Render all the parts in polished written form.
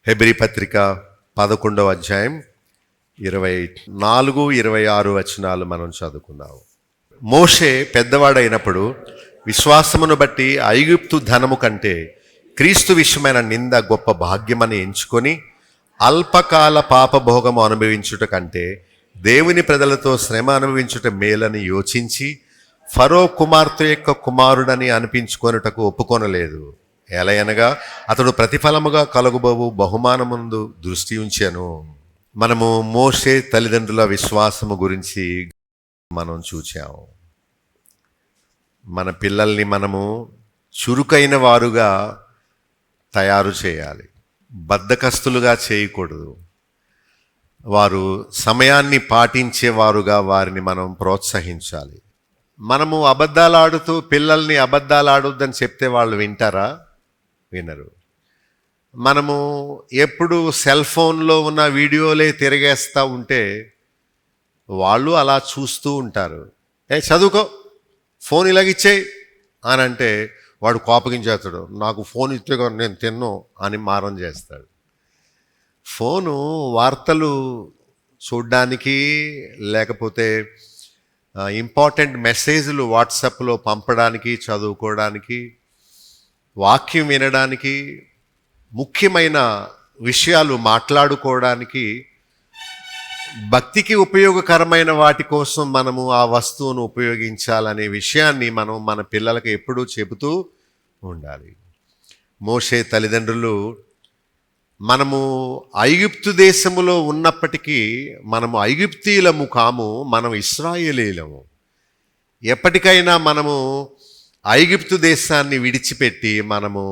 Hebrew పత్రిక 11వ అధ్యాయం 24, 26 వచనాలు మనం చదువుకున్నాము. మోషే పెద్దవాడైనప్పుడు విశ్వాసమును బట్టి ఐగుప్తు ధనము కంటే క్రీస్తు విషయమైన నింద గొప్ప భాగ్యమని ఎంచుకొని అల్పకాల పాపభోగము అనుభవించుట కంటే దేవుని ప్రజలతో శ్రమ అనుభవించుట మేలని యోచించి ఫరో కుమార్తె యొక్క కుమారుడని అనిపించుకొనుటకు ఒప్పుకొనలేదు. ఎలయనగా అతడు ప్రతిఫలముగా కలుగుబోవు బహుమానముందు దృష్టి ఉంచెను. మనము మోషే తల్లిదండ్రుల విశ్వాసము గురించి మనం చూచాము. మన పిల్లల్ని మనము చురుకైన వారుగా తయారు చేయాలి, బద్ధకస్తులుగా చేయకూడదు. వారు సమయాన్ని పాటించేవారుగా వారిని మనం ప్రోత్సహించాలి. మనము అబద్ధాలాడుతూ పిల్లల్ని అబద్ధాలాడొద్దని చెప్తే వాళ్ళు వింటారా? వినరు. మనము ఎప్పుడు సెల్ ఫోన్లో ఉన్న వీడియోలే తిరిగేస్తూ ఉంటే వాళ్ళు అలా చూస్తూ ఉంటారు. చదువుకో, ఫోన్ ఇలాగిచ్చేయి అని అంటే వాడు కోపగించేస్తాడు. నాకు ఫోన్ ఇస్తే నేను తిన్ను అని మారం చేస్తాడు. ఫోను వార్తలు చూడ్డానికి, లేకపోతే ఇంపార్టెంట్ మెసేజ్లు వాట్సాప్లో పంపడానికి, చదువుకోవడానికి, వాక్యం వినడానికి, ముఖ్యమైన విషయాలు మాట్లాడుకోవడానికి, భక్తికి ఉపయోగకరమైన వాటి కోసం మనము ఆ వస్తువును ఉపయోగించాలనే విషయాన్ని మనం మన పిల్లలకు ఎప్పుడూ చెబుతూ ఉండాలి. మోషే తల్లిదండ్రులు మనము ఐగుప్తు దేశములో ఉన్నప్పటికీ మనము ఐగుప్తీయులము కాము, మనం ఇశ్రాయేలీయులము. ఎప్పటికైనా మనము ఐగుప్తు దేశాన్ని విడిచిపెట్టి మనము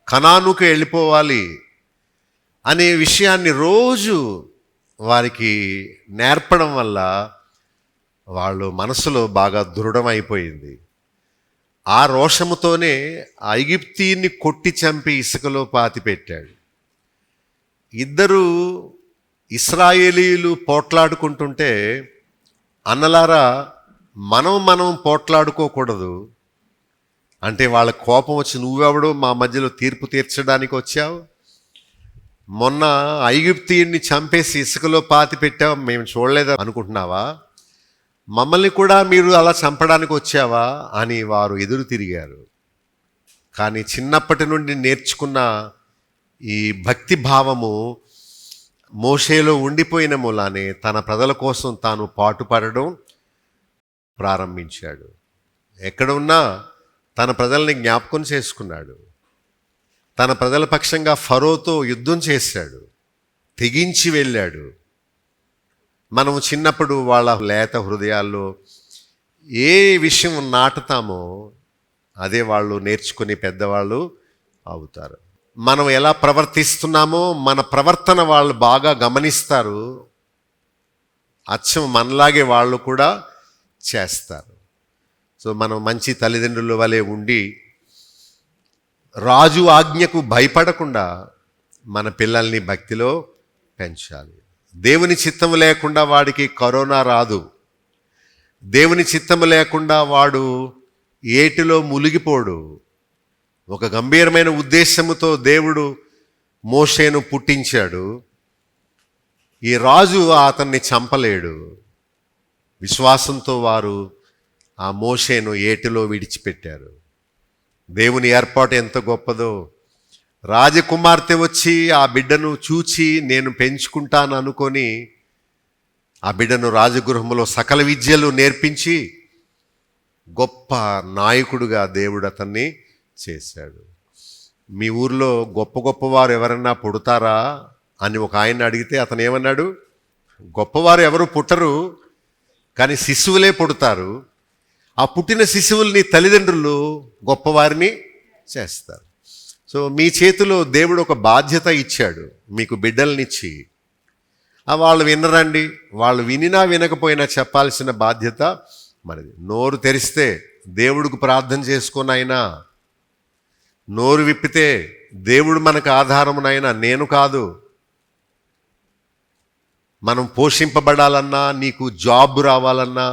కనానుకు వెళ్ళిపోవాలి అనే విషయాన్ని రోజు వారికి నేర్పడం వల్ల వాళ్ళు మనసులో బాగా దృఢమైపోయింది. ఆ రోషముతోనే ఐగుప్తీయుని కొట్టి చంపి ఇసుకలో పాతిపెట్టాడు. ఇద్దరు ఇశ్రాయేలీయులు పోట్లాడుకుంటుంటే, అన్నలారా మనం పోట్లాడుకోకూడదు అంటే వాళ్ళ కోపం వచ్చి, నువ్వెవడు మా మధ్యలో తీర్పు తీర్చడానికి వచ్చావు? మొన్న ఐగుప్తీయుడిని చంపేసి ఇసుకలో పాతి పెట్టావు, మేము చూడలేదు అనుకుంటున్నావా? మమ్మల్ని కూడా మీరు అలా చంపడానికి వచ్చావా అని వారు ఎదురు తిరిగారు. కానీ చిన్నప్పటి నుండి నేర్చుకున్న ఈ భక్తి భావము మోషేలో ఉండిపోయిన మూలానే తన ప్రజల కోసం తాను పాటుపడడం ప్రారంభించాడు. ఎక్కడ ఉన్నా తన ప్రజల్ని జ్ఞాపకం చేసుకున్నాడు. తన ప్రజల పక్షంగా ఫరోతో యుద్ధం చేశాడు, తెగించి వెళ్ళాడు. మనం చిన్నప్పుడు వాళ్ళ లేత హృదయాల్లో ఏ విషయం నాటుతామో అదే వాళ్ళు నేర్చుకుని పెద్దవాళ్ళు అవుతారు. మనం ఎలా ప్రవర్తిస్తున్నామో మన ప్రవర్తన వాళ్ళు బాగా గమనిస్తారు. అచ్చం మనలాగే వాళ్ళు కూడా చేస్తారు. సో మనం మంచి తల్లిదండ్రుల వలె ఉండి రాజు ఆజ్ఞకు భయపడకుండా మన పిల్లల్ని భక్తిలో పెంచాలి. దేవుని చిత్తము లేకుండా వాడికి కరోనా రాదు. దేవుని చిత్తము లేకుండా వాడు ఏటిలో మునిగిపోడు. ఒక గంభీరమైన ఉద్దేశముతో దేవుడు మోషేను పుట్టించాడు. ఈ రాజు అతన్ని చంపలేడు. విశ్వాసంతో వారు ఆ మోషేను ఏటిలో విడిచిపెట్టారు. దేవుని ఏర్పాటు ఎంత గొప్పదో! రాజకుమార్తె వచ్చి ఆ బిడ్డను చూచి నేను పెంచుకుంటాను అనుకొని ఆ బిడ్డను రాజగృహంలో సకల విద్యలు నేర్పించి గొప్ప నాయకుడుగా దేవుడు అతన్ని చేశాడు. మీ ఊర్లో గొప్పవారు ఎవరన్నా పుడతారా అని ఒక ఆయన అడిగితే అతను ఏమన్నాడు? గొప్పవారు ఎవరు పుట్టరు, కానీ శిశువులే పుడతారు. ఆ పుట్టిన శిశువుల్ని తల్లిదండ్రులు గొప్పవారిని చేస్తారు. సో మీ చేతిలో దేవుడు ఒక బాధ్యత ఇచ్చాడు, మీకు బిడ్డలనిచ్చి. వాళ్ళు వినరండి, వాళ్ళు వినినా వినకపోయినా చెప్పాల్సిన బాధ్యత మనది. నోరు తెరిస్తే దేవుడికి ప్రార్థన చేసుకునైనా, నోరు విప్పితే దేవుడు మనకు ఆధారమునైనా, నేను కాదు. మనం పోషింపబడాలన్నా, నీకు జాబ్ రావాలన్నా,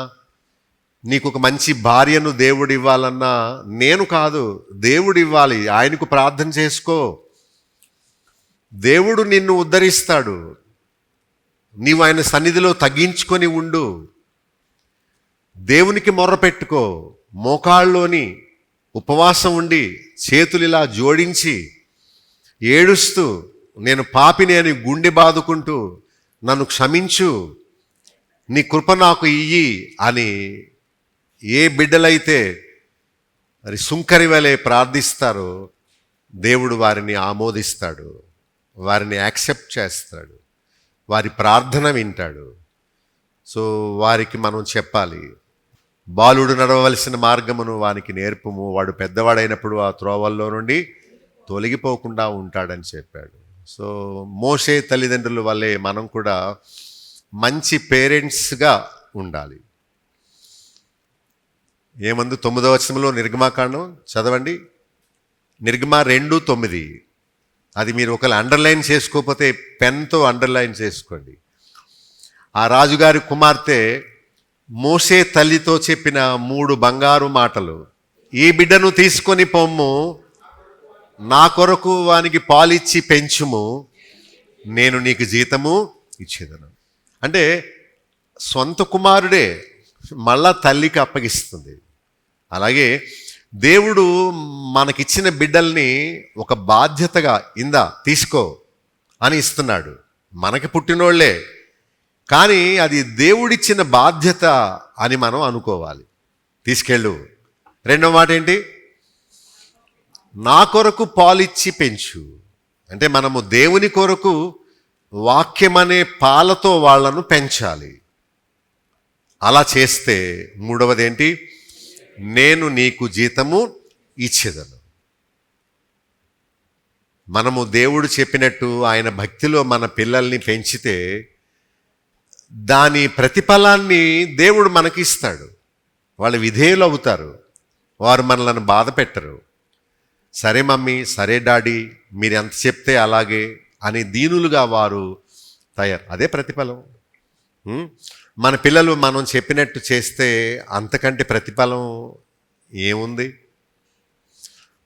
నీకు ఒక మంచి భార్యను దేవుడు ఇవ్వాలన్నా నేను కాదు, దేవుడు ఇవ్వాలి. ఆయనకు ప్రార్థన చేసుకో. దేవుడు నిన్ను ఉద్ధరిస్తాడు. నీవు ఆయన సన్నిధిలో తగ్గించుకొని ఉండు. దేవునికి మొర్రపెట్టుకో. మోకాళ్ళలోని ఉపవాసం ఉండి చేతులు ఇలా జోడించి ఏడుస్తూ, నేను పాపిని అని గుండె బాదుకుంటూ, నన్ను క్షమించు, నీ కృప నాకు ఇయ్యి అని ఏ బిడ్డలైతే మరి సుంకరి వలె ప్రార్థిస్తారో దేవుడు వారిని ఆమోదిస్తాడు, వారిని యాక్సెప్ట్ చేస్తాడు, వారి ప్రార్థన వింటాడు. సో వారికి మనం చెప్పాలి, బాలుడు నడవవలసిన మార్గమును వానికి నేర్పుము, వాడు పెద్దవాడైనప్పుడు ఆ త్రోవల్లో నుండి తొలగిపోకుండా ఉంటాడని చెప్పాడు. సో మోషే తల్లిదండ్రుల వల్లే మనం కూడా మంచి పేరెంట్స్గా ఉండాలి. ఏమందు 9వ వచనంలో నిర్గమాకాండం చదవండి. నిర్గమ 2:9. అది మీరు ఒకవేళ అండర్లైన్ చేసుకోకపోతే పెన్తో అండర్లైన్ చేసుకోండి. ఆ రాజుగారి కుమార్తె మోషే తల్లితో చెప్పిన 3 బంగారు మాటలు. ఈ బిడ్డను తీసుకొని పొమ్ము, నా కొరకు వానికి పాలిచ్చి పెంచుము, నేను నీకు జీతము ఇచ్చేదను. అంటే సొంత కుమారుడే మళ్ళా తల్లికి అప్పగిస్తుంది. అలాగే దేవుడు మనకిచ్చిన బిడ్డల్ని ఒక బాధ్యతగా ఇందా తీసుకో అని ఇస్తున్నాడు. మనకి పుట్టినోళ్లే, కానీ అది దేవుడిచ్చిన బాధ్యత అని మనం అనుకోవాలి. తీసుకెళ్ళు. రెండో మాట ఏంటి? నా కొరకు పాలిచ్చి పెంచు. అంటే మనము దేవుని కొరకు వాక్యం అనే పాలతో వాళ్ళను పెంచాలి. అలా చేస్తే మూడవది ఏంటి? నేను నీకు జీతము ఇచ్చేదను. మనము దేవుడు చెప్పినట్టు ఆయన భక్తిలో మన పిల్లల్ని పెంచితే దాని ప్రతిఫలాన్ని దేవుడు మనకిస్తాడు. వాళ్ళు విధేయులు అవుతారు, వారు మనల్ని బాధ పెట్టరు. సరే మమ్మీ, సరే డాడీ, మీరు ఎంత చెప్తే అలాగే అని దీనులుగా వారు తయారు. అదే ప్రతిఫలం. మన పిల్లలు మనం చెప్పినట్టు చేస్తే అంతకంటే ప్రతిఫలం ఏముంది?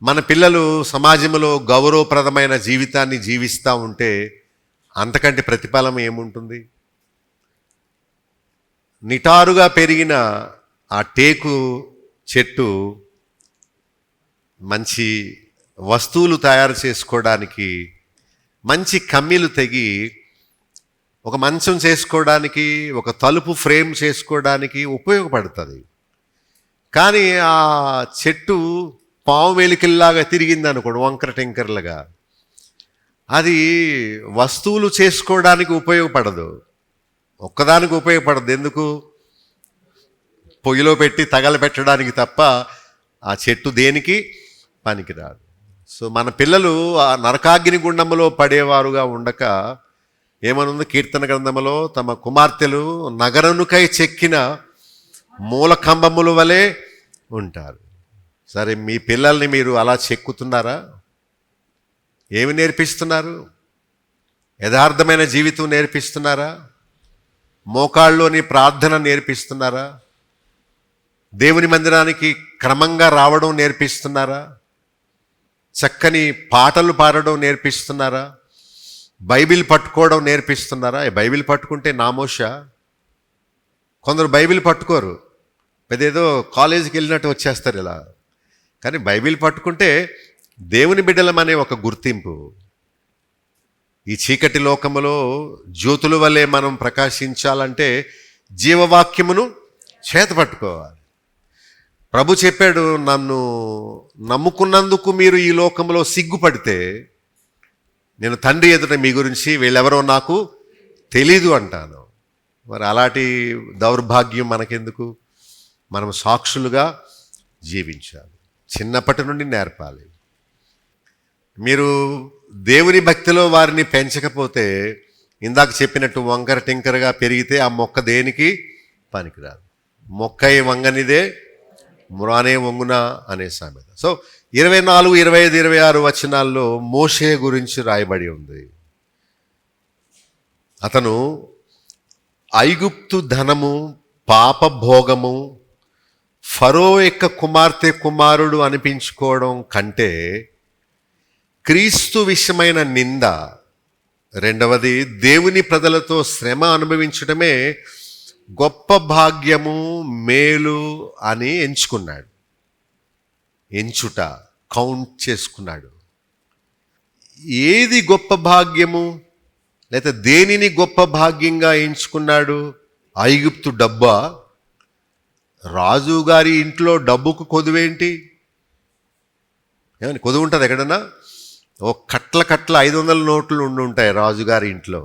మన పిల్లలు సమాజంలో గౌరవప్రదమైన జీవితాన్ని జీవిస్తూ ఉంటే అంతకంటే ప్రతిఫలం ఏముంటుంది? నిటారుగా పెరిగిన ఆ టేకు చెట్టు మంచి వస్తువులు తయారు చేసుకోవడానికి, మంచి కమ్మీలు తెగి ఒక మంచం చేసుకోవడానికి, ఒక తలుపు ఫ్రేమ్ చేసుకోవడానికి ఉపయోగపడుతుంది. కానీ ఆ చెట్టు పాము వెలికిల్లాగా తిరిగింది అనుకోండి, వంకర టెంకర్లుగా, అది వస్తువులు చేసుకోవడానికి ఉపయోగపడదు, ఒక్కదానికి ఉపయోగపడదు. ఎందుకు? పొయ్యిలో పెట్టి తగలబెట్టడానికి తప్ప ఆ చెట్టు దేనికి పనికిరాదు. సో మన పిల్లలు ఆ నరకాగ్ని గుండంలో పడేవారుగా ఉండక, ఏమనుంది కీర్తన గ్రంథములో, తమ కుమార్తెలు నగరనుకై చెక్కిన మూలకంబముల వలె ఉంటారు. సరే, మీ పిల్లల్ని మీరు అలా చెక్కుతున్నారా? ఏమి నేర్పిస్తున్నారు? యథార్థమైన జీవితం నేర్పిస్తున్నారా? మోకాళ్ళలోని ప్రార్థన నేర్పిస్తున్నారా? దేవుని మందిరానికి క్రమంగా రావడం నేర్పిస్తున్నారా? చక్కని పాటలు పాడడం నేర్పిస్తున్నారా? బైబిల్ పట్టుకోవడం నేర్పిస్తున్నారా? బైబిల్ పట్టుకుంటే నామోషా? కొందరు బైబిల్ పట్టుకోరు, పెద్దేదో కాలేజీకి వెళ్ళినట్టు వచ్చేస్తారు ఇలా. కానీ బైబిల్ పట్టుకుంటే దేవుని బిడ్డలమనే ఒక గుర్తింపు. ఈ చీకటి లోకములో జ్యోతుల వల్లే మనం ప్రకాశించాలంటే జీవవాక్యమును చేతపట్టుకోవాలి. ప్రభు చెప్పాడు, నన్ను నమ్ముకున్నందుకు మీరు ఈ లోకంలో సిగ్గుపడితే నేను తండ్రి ఎదుట మీ గురించి వీళ్ళెవరో నాకు తెలీదు అంటాను. మరి అలాంటి దౌర్భాగ్యం మనకెందుకు? మనం సాక్షులుగా జీవించాలి, చిన్నప్పటి నుండి నేర్పాలి. మీరు దేవుని భక్తిలో వారిని పెంచకపోతే ఇందాక చెప్పినట్టు వంకర టింకరగా పెరిగితే ఆ మొక్క దేనికి పనికిరాదు. మొక్కై వంగనిదే మురానే వంగున అనే సామెత. సో 24, 25, 26 వచనాల్లో మోషే గురించి రాయబడి ఉంది. అతను ఐగుప్తు ధనము, పాపభోగము, ఫరో యొక్క కుమార్తె కుమారుడు అనిపించుకోవడం కంటే క్రీస్తు విషయమైన నింద, రెండవది, దేవుని ప్రజలతో శ్రమ అనుభవించడమే గొప్ప భాగ్యము, మేలు అని ఎంచుకున్నాడు. ఎంచుట, కౌంట్ చేసుకున్నాడు. ఏది గొప్ప భాగ్యము, లేదా దేనిని గొప్ప భాగ్యంగా ఎంచుకున్నాడు? ఐగుప్తు డబ్బా? రాజుగారి ఇంట్లో డబ్బుకు కొదువేంటి? ఏమని కొదువు ఉంటుంది ఎక్కడన్నా? ఓ కట్ల 500 నోట్లు ఉంటాయి రాజుగారి ఇంట్లో.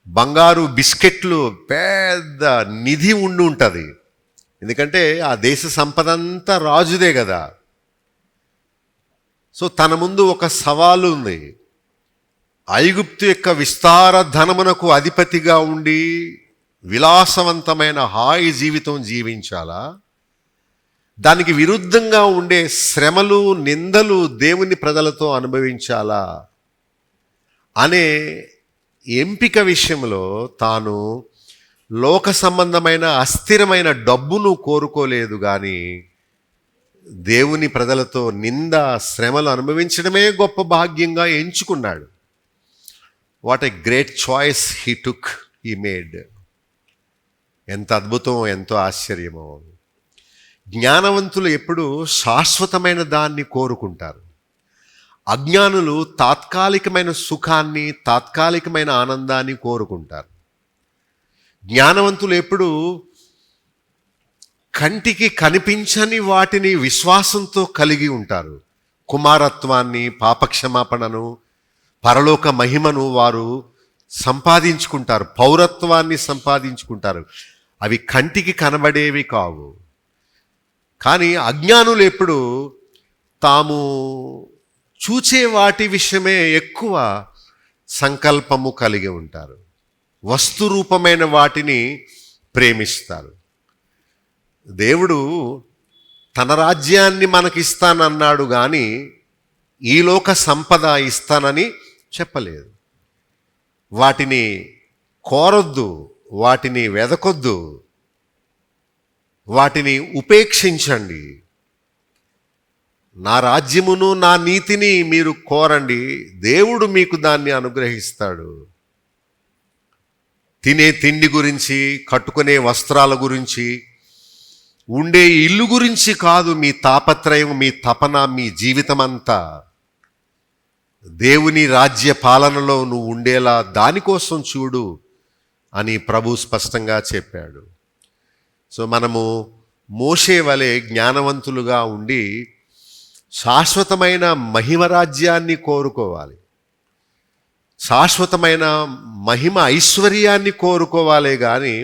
బంగారు బిస్కెట్లు, పెద్ద నిధి ఉంటుంది. ఎందుకంటే ఆ దేశ సంపద అంతా రాజుదే కదా. సో తన ముందు ఒక సవాలు ఉంది. ఐగుప్తు యొక్క విస్తార ధనమునకు అధిపతిగా ఉండి విలాసవంతమైన హాయి జీవితం జీవించాలా, దానికి విరుద్ధంగా ఉండే శ్రమలు, నిందలు దేవుని ప్రజలతో అనుభవించాలా అనే ఎంపిక విషయంలో తాను లోక సంబంధమైన అస్థిరమైన డబ్బును కోరుకోలేదు, కానీ దేవుని ప్రజలతో నింద, శ్రమలు అనుభవించడమే గొప్ప భాగ్యంగా ఎంచుకున్నాడు. What a great choice he took, he made. ఎంత అద్భుతం, ఎంతో ఆశ్చర్యమో. జ్ఞానవంతులు ఎప్పుడు శాశ్వతమైన దాన్ని కోరుకుంటారు. అజ్ఞానులు తాత్కాలికమైన సుఖాన్ని, తాత్కాలికమైన ఆనందాన్ని కోరుకుంటారు. జ్ఞానవంతులు ఎప్పుడు కంటికి కనిపించని వాటిని విశ్వాసంతో కలిగి ఉంటారు. కుమారత్వాన్ని, పాపక్షమాపణను, పరలోక మహిమను వారు సంపాదించుకుంటారు. పౌరత్వాన్ని సంపాదించుకుంటారు. అవి కంటికి కనబడేవి కావు. కానీ అజ్ఞానులు ఎప్పుడు తాము చూచే వాటి విషయమే ఎక్కువ సంకల్పము కలిగి ఉంటారు. వస్తురూపమైన వాటిని ప్రేమిస్తారు. దేవుడు తన రాజ్యాన్ని మనకిస్తానన్నాడు, కానీ ఈ లోక సంపద ఇస్తానని చెప్పలేదు. వాటిని కోరొద్దు, వాటిని వెదకొద్దు, వాటిని ఉపేక్షించండి. నా రాజ్యమును, నా నీతిని మీరు కోరండి, దేవుడు మీకు దాన్ని అనుగ్రహిస్తాడు. తినే తిండి గురించి, కట్టుకునే వస్త్రాల గురించి, ఉండే ఇల్లు గురించి కాదు మీ తాపత్రయం, మీ తపన, మీ జీవితం అంతా దేవుని రాజ్య పాలనలో నువ్వు ఉండేలా దానికోసం చూడు అని ప్రభు స్పష్టంగా చెప్పాడు. సో మనము మోషే వలె జ్ఞానవంతులుగా ఉండి శాశ్వతమైన మహిమరాజ్యాన్ని కోరుకోవాలి. శాశ్వతమైన మహిమ ఐశ్వర్యాన్ని కోరుకోవాలే కానీ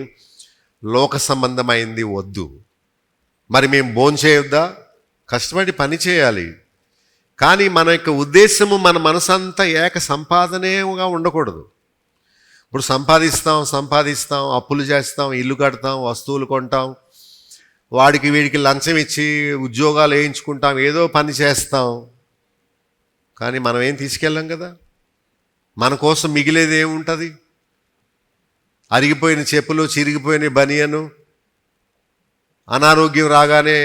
లోక సంబంధమైంది వద్దు. మరి మేము భోంచేయొద్దా? కష్టపడి పని చేయాలి, కానీ మన యొక్క ఉద్దేశము, మన మనసంతా ఏక సంపాదనేగా ఉండకూడదు. ఇప్పుడు సంపాదిస్తాం, అప్పులు చేస్తాం, ఇల్లు కడతాం, వస్తువులు కొంటాం, వాడికి వీడికి లంచం ఇచ్చి ఉద్యోగాలు వేయించుకుంటాం, ఏదో పని చేస్తాం, కానీ మనం ఏం తీసుకెళ్ళాం కదా. మన కోసం మిగిలేది ఏముంటుంది? అరిగిపోయిన చెప్పులు, చిరిగిపోయిన బనియను, అనారోగ్యం రాగానే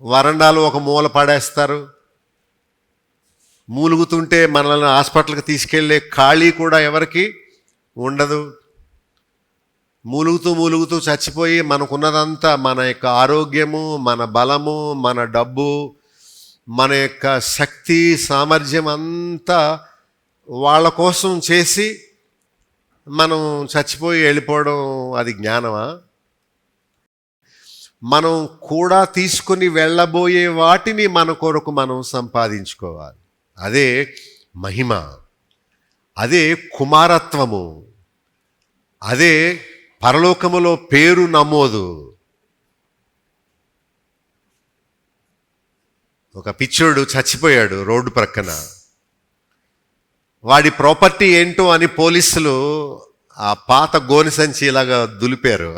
వరండాలు ఒక మూల పడేస్తారు. మూలుగుతుంటే మనల్ని హాస్పిటల్కి తీసుకెళ్లే ఖాళీ కూడా ఎవరికి ఉండదు. మూలుగుతూ చచ్చిపోయి మనకున్నదంతా, మన యొక్క ఆరోగ్యము, మన బలము, మన డబ్బు, మన యొక్క శక్తి, సామర్థ్యం అంతా వాళ్ళ కోసం చేసి మనం చచ్చిపోయి వెళ్ళిపోవడం, అది జ్ఞానమా? మనం కూడా తీసుకుని వెళ్ళబోయే వాటిని మన కొరకు మనం సంపాదించుకోవాలి. అదే మహిమ, అదే కుమారత్వము, అదే పరలోకములో పేరు నమోదు. ఒక పిచ్చోడు చచ్చిపోయాడు రోడ్డు ప్రక్కన. వాడి ప్రాపర్టీ ఏంటో అని పోలీసులు ఆ పాత గోని సంచి ఇలాగా దులిపారు.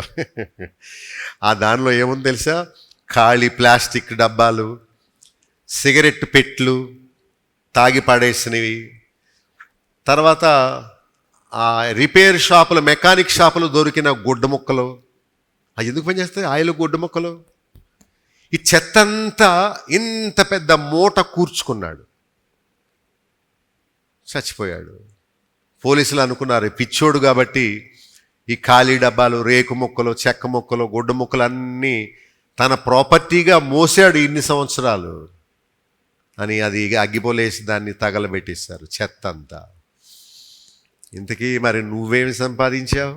ఆ దానిలో ఏముంది తెలుసా? ఖాళీ ప్లాస్టిక్ డబ్బాలు, సిగరెట్ పెట్లు, తాగి పడేసినవి, తర్వాత ఆ రిపేర్ షాపులు, మెకానిక్ షాపులు దొరికిన గుడ్డ ముక్కలు. అవి ఎందుకు పనిచేస్తాయి? ఆయిల్ గుడ్డ ముక్కలు. ఈ చెత్తంతా ఇంత పెద్ద మూట కూర్చుకున్నాడు. చచ్చిపోయాడు. పోలీసులు అనుకున్నారు పిచ్చోడు కాబట్టి ఈ ఖాళీ డబ్బాలు, రేకు ముక్కలు, చెక్క ముక్కలు, గుడ్డ ముక్కలు అన్నీ తన ప్రాపర్టీగా మోసాడు ఇన్ని సంవత్సరాలు అని అది అగ్గిపోలేసి దాన్ని తగలబెట్టేశారు చెత్త అంతా. ఇంతకీ మరి నువ్వేమి సంపాదించావు?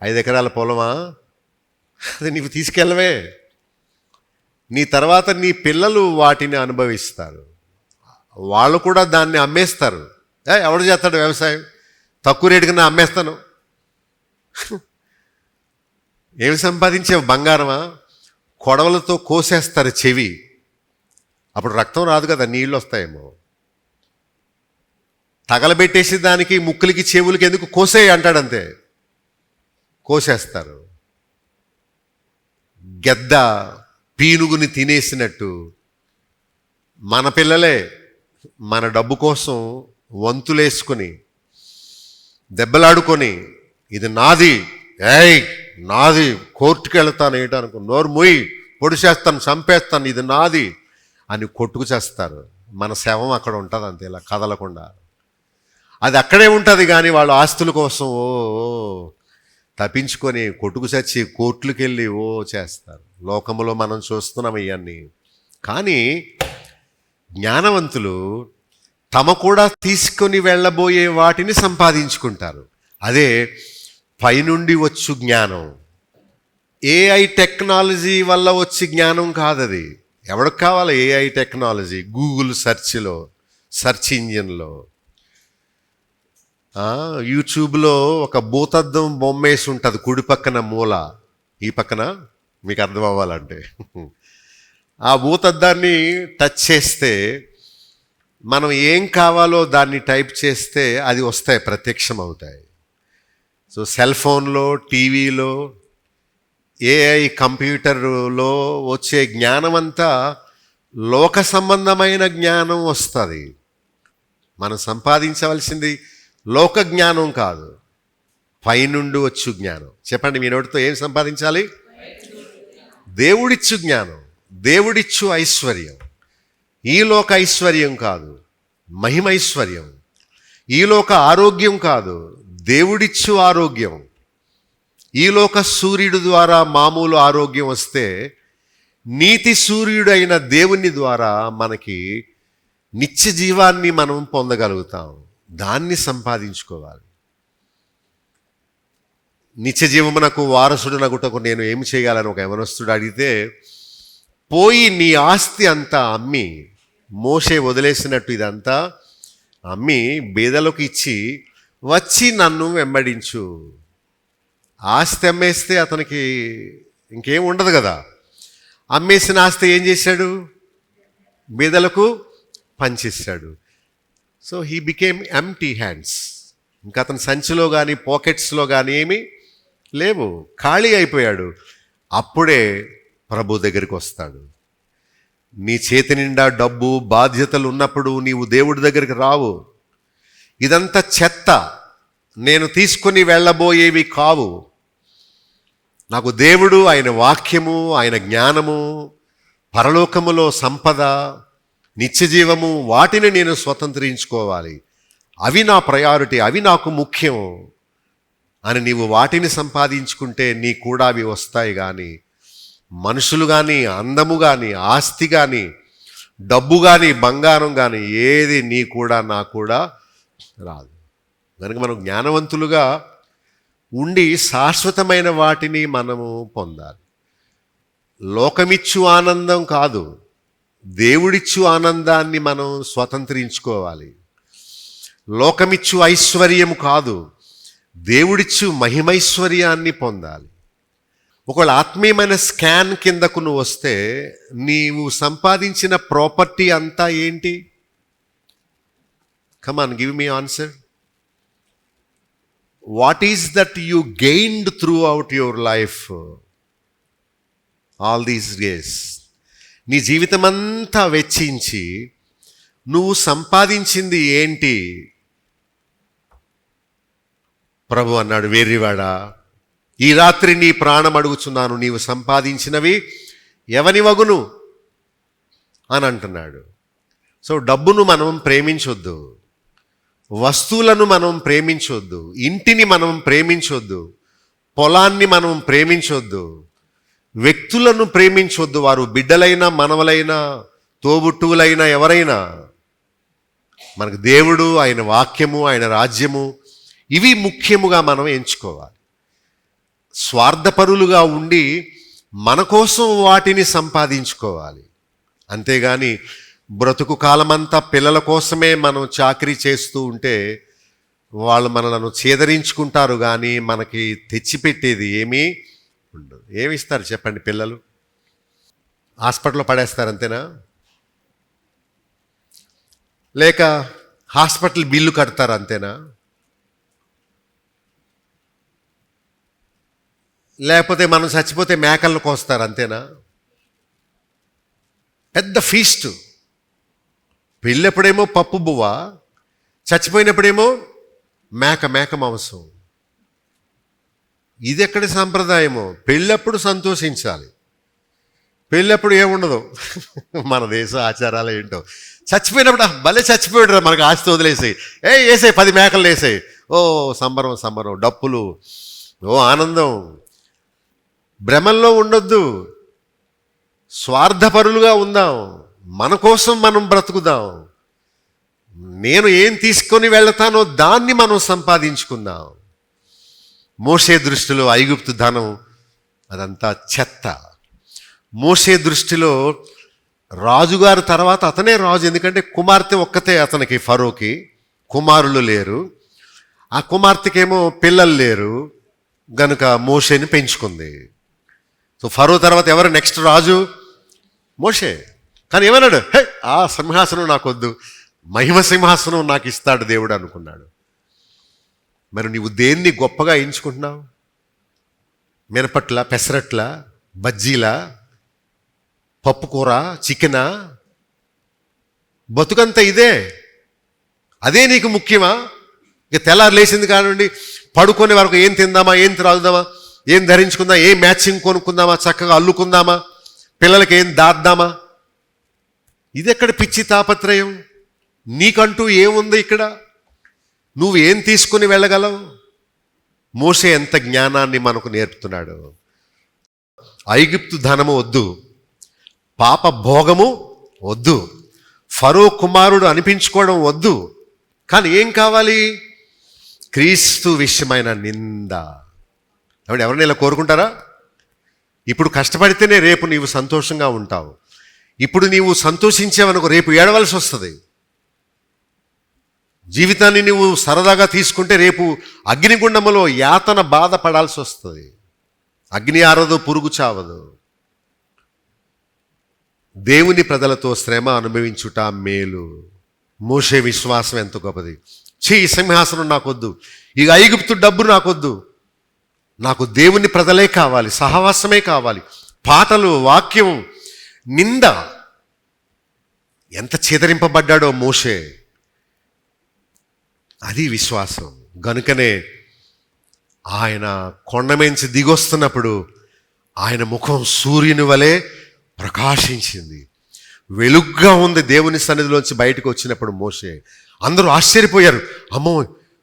5 ఎకరాల పొలమా? అది నీకు తీసుకెళ్ళవే. నీ తర్వాత నీ పిల్లలు వాటిని అనుభవిస్తారు. వాళ్ళు కూడా దాన్ని అమ్మేస్తారు. ఎవడు చేస్తాడు వ్యవసాయం? తక్కువ రేటుకి నేను అమ్మేస్తాను. ఏమి సంపాదించావు? బంగారమా? కొడవలతో కోసేస్తారు చెవి, అప్పుడు రక్తం రాదు కదా, నీళ్ళు వస్తాయేమో. తగలబెట్టేసి దానికి ముక్కులకి చెవులకి ఎందుకు కోసేయి అంటాడంతే, కోసేస్తారు. గెద్ద పీనుగుని తినేసినట్టు మన పిల్లలే మన డబ్బు కోసం వంతులేసుకొని దెబ్బలాడుకొని ఇది నాది, నాది, కోర్టుకు వెళ్తాను ఏంటనుకో, నోరు మొయ్యి, పొడిచేస్తాను, చంపేస్తాను, ఇది నాది అని కొట్టుకు చేస్తారు. మన శవం అక్కడ ఉంటుంది అంతే, ఇలా కదలకుండా అది అక్కడే ఉంటుంది. కానీ వాళ్ళు ఆస్తుల కోసం తప్పించుకొని కొట్టుకు చచ్చి కోర్టులకు వెళ్ళి చేస్తారు. లోకంలో మనం చూస్తున్నాం ఇవన్నీ. కానీ జ్ఞానవంతులు తమ కూడా తీసుకొని వెళ్ళబోయే వాటిని సంపాదించుకుంటారు. అదే పైనుండి వచ్చు జ్ఞానం. ఏఐ టెక్నాలజీ వల్ల వచ్చి జ్ఞానం కాదది. ఎవరికి కావాలి ఏఐ టెక్నాలజీ? గూగుల్ సెర్చ్లో, సెర్చ్ ఇంజిన్లో, యూట్యూబ్లో ఒక భూతద్దం బొమ్మేసి ఉంటుంది కుడి పక్కన మూల, ఈ పక్కన, మీకు అర్థం అవ్వాలంటే. ఆ భూతద్దాన్ని టచ్ చేస్తే మనం ఏం కావాలో దాన్ని టైప్ చేస్తే అది వస్తాయి, ప్రత్యక్షం అవుతాయి. సో సెల్ ఫోన్లో, టీవీలో, ఏఐ కంప్యూటర్లో వచ్చే జ్ఞానం అంతా లోక సంబంధమైన జ్ఞానం వస్తుంది. మనం సంపాదించవలసింది లోక జ్ఞానం కాదు, పైనుండి వచ్చు జ్ఞానం. చెప్పండి మీ నోటితో, ఏం సంపాదించాలి? దేవుడిచ్చు జ్ఞానం, దేవుడిచ్చు ఐశ్వర్యం. ఈ లోక ఐశ్వర్యం కాదు, మహిమైశ్వర్యం. ఈ లోక ఆరోగ్యం కాదు, దేవుడిచ్చు ఆరోగ్యం. ఈ లోక సూర్యుడు ద్వారా మామూలు ఆరోగ్యం వస్తే, నీతి సూర్యుడైన దేవుని ద్వారా మనకి నిత్య జీవాన్ని మనం పొందగలుగుతాం. దాన్ని సంపాదించుకోవాలి. నిత్య జీవమునకు వారసుడునగుటకు నేను ఏమి చేయాలని ఒక యవనస్తుడు అడిగితే, పోయి నీ ఆస్తి అంతా అమ్మి, మోషే వదిలేసినట్టు ఇదంతా అమ్మి బీదలకు ఇచ్చి వచ్చి నన్ను వెంబడించు. ఆస్తి అమ్మేస్తే అతనికి ఇంకేం ఉండదు కదా. అమ్మేసిన ఆస్తి ఏం చేశాడు? బీదలకు పంచేశాడు. So he became empty hands. ఇంకా అతని సంచిలో కానీ పాకెట్స్లో కానీ ఏమీ లేవు, ఖాళీ అయిపోయాడు. అప్పుడే ప్రభు దగ్గరికి వస్తాడు. నీ చేతి నిండా డబ్బు, బాధ్యతలు ఉన్నప్పుడు నీవు దేవుడి దగ్గరికి రావు. ఇదంతా చెత్త, నేను తీసుకొని వెళ్ళబోయేవి కావు. నాకు దేవుడు, ఆయన వాక్యము, ఆయన జ్ఞానము, పరలోకములో సంపద, నిత్యజీవము, వాటిని నేను స్వతంత్రించుకోవాలి. అవి నా ప్రయారిటీ, అవి నాకు ముఖ్యం అని నీవు వాటిని సంపాదించుకుంటే నీ కూడా అవి వస్తాయి. కానీ మనుషులు కానీ, అందము కానీ, ఆస్తి కానీ, డబ్బు కానీ, బంగారం కానీ ఏది నీ కూడా నా కూడా రాదు. కనుక మనం జ్ఞానవంతులుగా ఉండి శాశ్వతమైన వాటిని మనము పొందాలి. లోకమిచ్చు ఆనందం కాదు, దేవుడిచ్చు ఆనందాన్ని మనం స్వతంత్రించుకోవాలి. లోకమిచ్చు ఐశ్వర్యము కాదు, దేవుడిచ్చు మహిమైశ్వర్యాన్ని పొందాలి. ఒకవేళ ఆత్మీయమైన స్కాన్ కిందకు నువ్వు వస్తే, నీవు సంపాదించిన ప్రాపర్టీ అంతా ఏంటి? Come on, give me answer. What is that you gained through out your life all these days? నీ జీవితమంతా వెచ్చించి నువ్వు సంపాదించింది ఏంటి? ప్రభు అన్నాడు, వెర్రివాడా, ఈ రాత్రి నీ ప్రాణం అడుగుచున్నాను, నీవు సంపాదించినవి ఎవని వగును అని అంటున్నాడు. సో డబ్బును మనం ప్రేమించొద్దు, వస్తువులను మనం ప్రేమించొద్దు, ఇంటిని మనం ప్రేమించొద్దు, పొలాన్ని మనం ప్రేమించొద్దు, వ్యక్తులను ప్రేమించొద్దు. వారు బిడ్డలైనా, మనవలైనా, తోబుట్టువులైనా, ఎవరైనా. మనకు దేవుడు, ఆయన వాక్యము, ఆయన రాజ్యము, ఇవి ముఖ్యముగా మనం ఎంచుకోవాలి. స్వార్థపరులుగా ఉండి మన కోసం వాటిని సంపాదించుకోవాలి. అంతేగాని బ్రతుకు కాలమంతా పిల్లల కోసమే మనం చాకరీ చేస్తూ ఉంటే వాళ్ళు మనలను చేదరించుకుంటారు, కానీ మనకి తెచ్చిపెట్టేది ఏమీ ఉండదు. ఏమి ఇస్తారు చెప్పండి? పిల్లలు హాస్పిటల్లో పడేస్తారు, అంతేనా? లేక హాస్పిటల్ బిల్లు కడతారు, అంతేనా? లేకపోతే మనం చచ్చిపోతే మేకలను కోస్తారు, అంతేనా? పెద్ద ఫీస్టు. పెళ్ళెప్పుడేమో పప్పు బువ్వ, చచ్చిపోయినప్పుడేమో మేక మాంసం. ఇది ఎక్కడి సాంప్రదాయమో? పెళ్ళప్పుడు సంతోషించాలి, పెళ్ళప్పుడు ఏముండదు. మన దేశ ఆచారాలు ఏంటో. చచ్చిపోయినప్పుడు భలే చచ్చిపోయాడు, మనకు ఆస్తి వదిలేసాయి, వేసాయి 10 మేకలు వేసాయి, ఓ సంబరం, డప్పులు, ఓ ఆనందం. భ్రమంలో ఉండొద్దు, స్వార్థపరులుగా ఉందాం, మన కోసం మనం బ్రతుకుదాం. నేను ఏం తీసుకొని వెళ్తానో దాన్ని మనం సంపాదించుకుందాం. మోషే దృష్టిలో ఐగుప్తు ధనం అదంతా చెత్త. మోషే దృష్టిలో రాజుగారు తర్వాత అతనే రాజు, ఎందుకంటే కుమార్తె ఒక్కతే అతనికి, ఫరోకి కుమారులు లేరు. ఆ కుమార్తెకేమో పిల్లలు లేరు, గనుక మోషేని పెంచుకుంది. సో ఫరో తర్వాత ఎవరు నెక్స్ట్ రాజు? మోషే. కానీ ఏమన్నాడు? ఆ సింహాసనం నాకొద్దు, మహిమ సింహాసనం నాకు ఇస్తాడు దేవుడు అనుకున్నాడు. మరి నీవు దేన్ని గొప్పగా ఎంచుకుంటున్నావు? మినపట్ల, పెసరట్ల, బజ్జీలా, పప్పుకూర, చికెనా? బతుకంతా ఇదే, అదే నీకు ముఖ్యమా? ఇక తెల్లారు లేచింది కానివ్వండి పడుకునే వరకు ఏం తిందామా, ఏం త్రాగుదామా, ఏం ధరించుకుందామా, ఏం మ్యాచింగ్ కొనుక్కుందామా, చక్కగా అల్లుకుందామా, పిల్లలకి ఏం దాద్దామా? ఇది ఎక్కడ పిచ్చి తాపత్రయం? నీకంటూ ఏముంది ఇక్కడ? నువ్వు ఏం తీసుకుని వెళ్ళగలవు? మోషే ఎంత జ్ఞానాన్ని మనకు నేర్పుతున్నాడు. ఐగుప్తు ధనము వద్దు, పాప భోగము వద్దు, ఫరో కుమారుడు అనిపించుకోవడం వద్దు. కానీ ఏం కావాలి? క్రీస్తు విషయమైన నింద. ఎవరైనా ఇలా కోరుకుంటారా? ఇప్పుడు కష్టపడితేనే రేపు నీవు సంతోషంగా ఉంటావు. ఇప్పుడు నీవు సంతోషించావనుకో రేపు ఏడవలసి వస్తుంది. జీవితాన్ని నువ్వు సరదాగా తీసుకుంటే రేపు అగ్నిగుండములో యాతన బాధపడాల్సి వస్తుంది. అగ్ని ఆరదు, పురుగు చావదు. దేవుని ప్రజలతో శ్రమ అనుభవించుట మేలు. మోషే విశ్వాసం ఎంత గొప్పది. ఈ సింహాసనం నాకొద్దు, ఇక ఐగుప్తు డబ్బు నాకొద్దు, నాకు దేవుని ప్రజలే కావాలి, సహవాసమే కావాలి, పాటలు, వాక్యం, నింద. ఎంత చేదరింపబడ్డాడో మోషే. అది విశ్వాసం. గనుకనే ఆయన కొండమెంచి దిగొస్తున్నప్పుడు ఆయన ముఖం సూర్యుని వలె ప్రకాశించింది, వెలుగ్గా ఉంది. దేవుని సన్నిధిలోంచి బయటకు వచ్చినప్పుడు మోషే, అందరూ ఆశ్చర్యపోయారు. అమ్మో,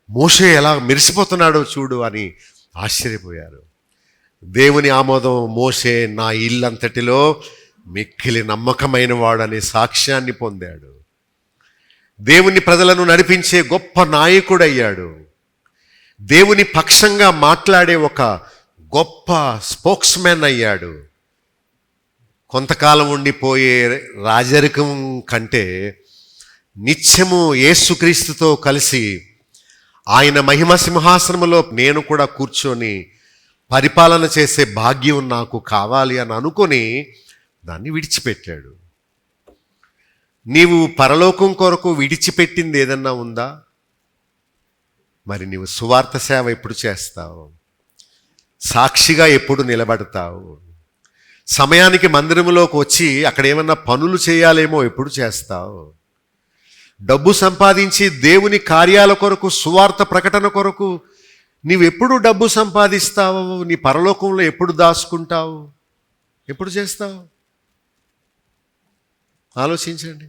మోషే ఎలా మెరిసిపోతున్నాడో చూడు అని ఆశ్చర్యపోయారు. దేవుని ఆమోదం. మోషే నా ఇల్లంతటిలో మిక్కిలి నమ్మకమైన వాడనే సాక్ష్యాన్ని పొందాడు. దేవుని ప్రజలను నడిపించే గొప్ప నాయకుడయ్యాడు. దేవుని పక్షంగా మాట్లాడే ఒక గొప్ప స్పోక్స్మెన్ అయ్యాడు. కొంతకాలం ఉండిపోయే రాజరికం కంటే నిత్యము యేసుక్రీస్తుతో కలిసి ఆయన మహిమ సింహాసనములో నేను కూడా కూర్చొని పరిపాలన చేసే భాగ్యం నాకు కావాలి అని అనుకొని దాన్ని విడిచిపెట్టాడు. నీవు పరలోకం కొరకు విడిచిపెట్టింది ఏదన్నా ఉందా? మరి నీవు సువార్త సేవ ఎప్పుడు చేస్తావు? సాక్షిగా ఎప్పుడు నిలబడతావు? సమయానికి మందిరంలోకి వచ్చి అక్కడ ఏమన్నా పనులు చేయాలేమో ఎప్పుడు చేస్తావు? డబ్బు సంపాదించి దేవుని కార్యాల కొరకు, సువార్త ప్రకటన కొరకు నీవెప్పుడు డబ్బు సంపాదిస్తావు? నీ పరలోకంలో ఎప్పుడు దాచుకుంటావు? ఎప్పుడు చేస్తావు? ఆలోచించండి.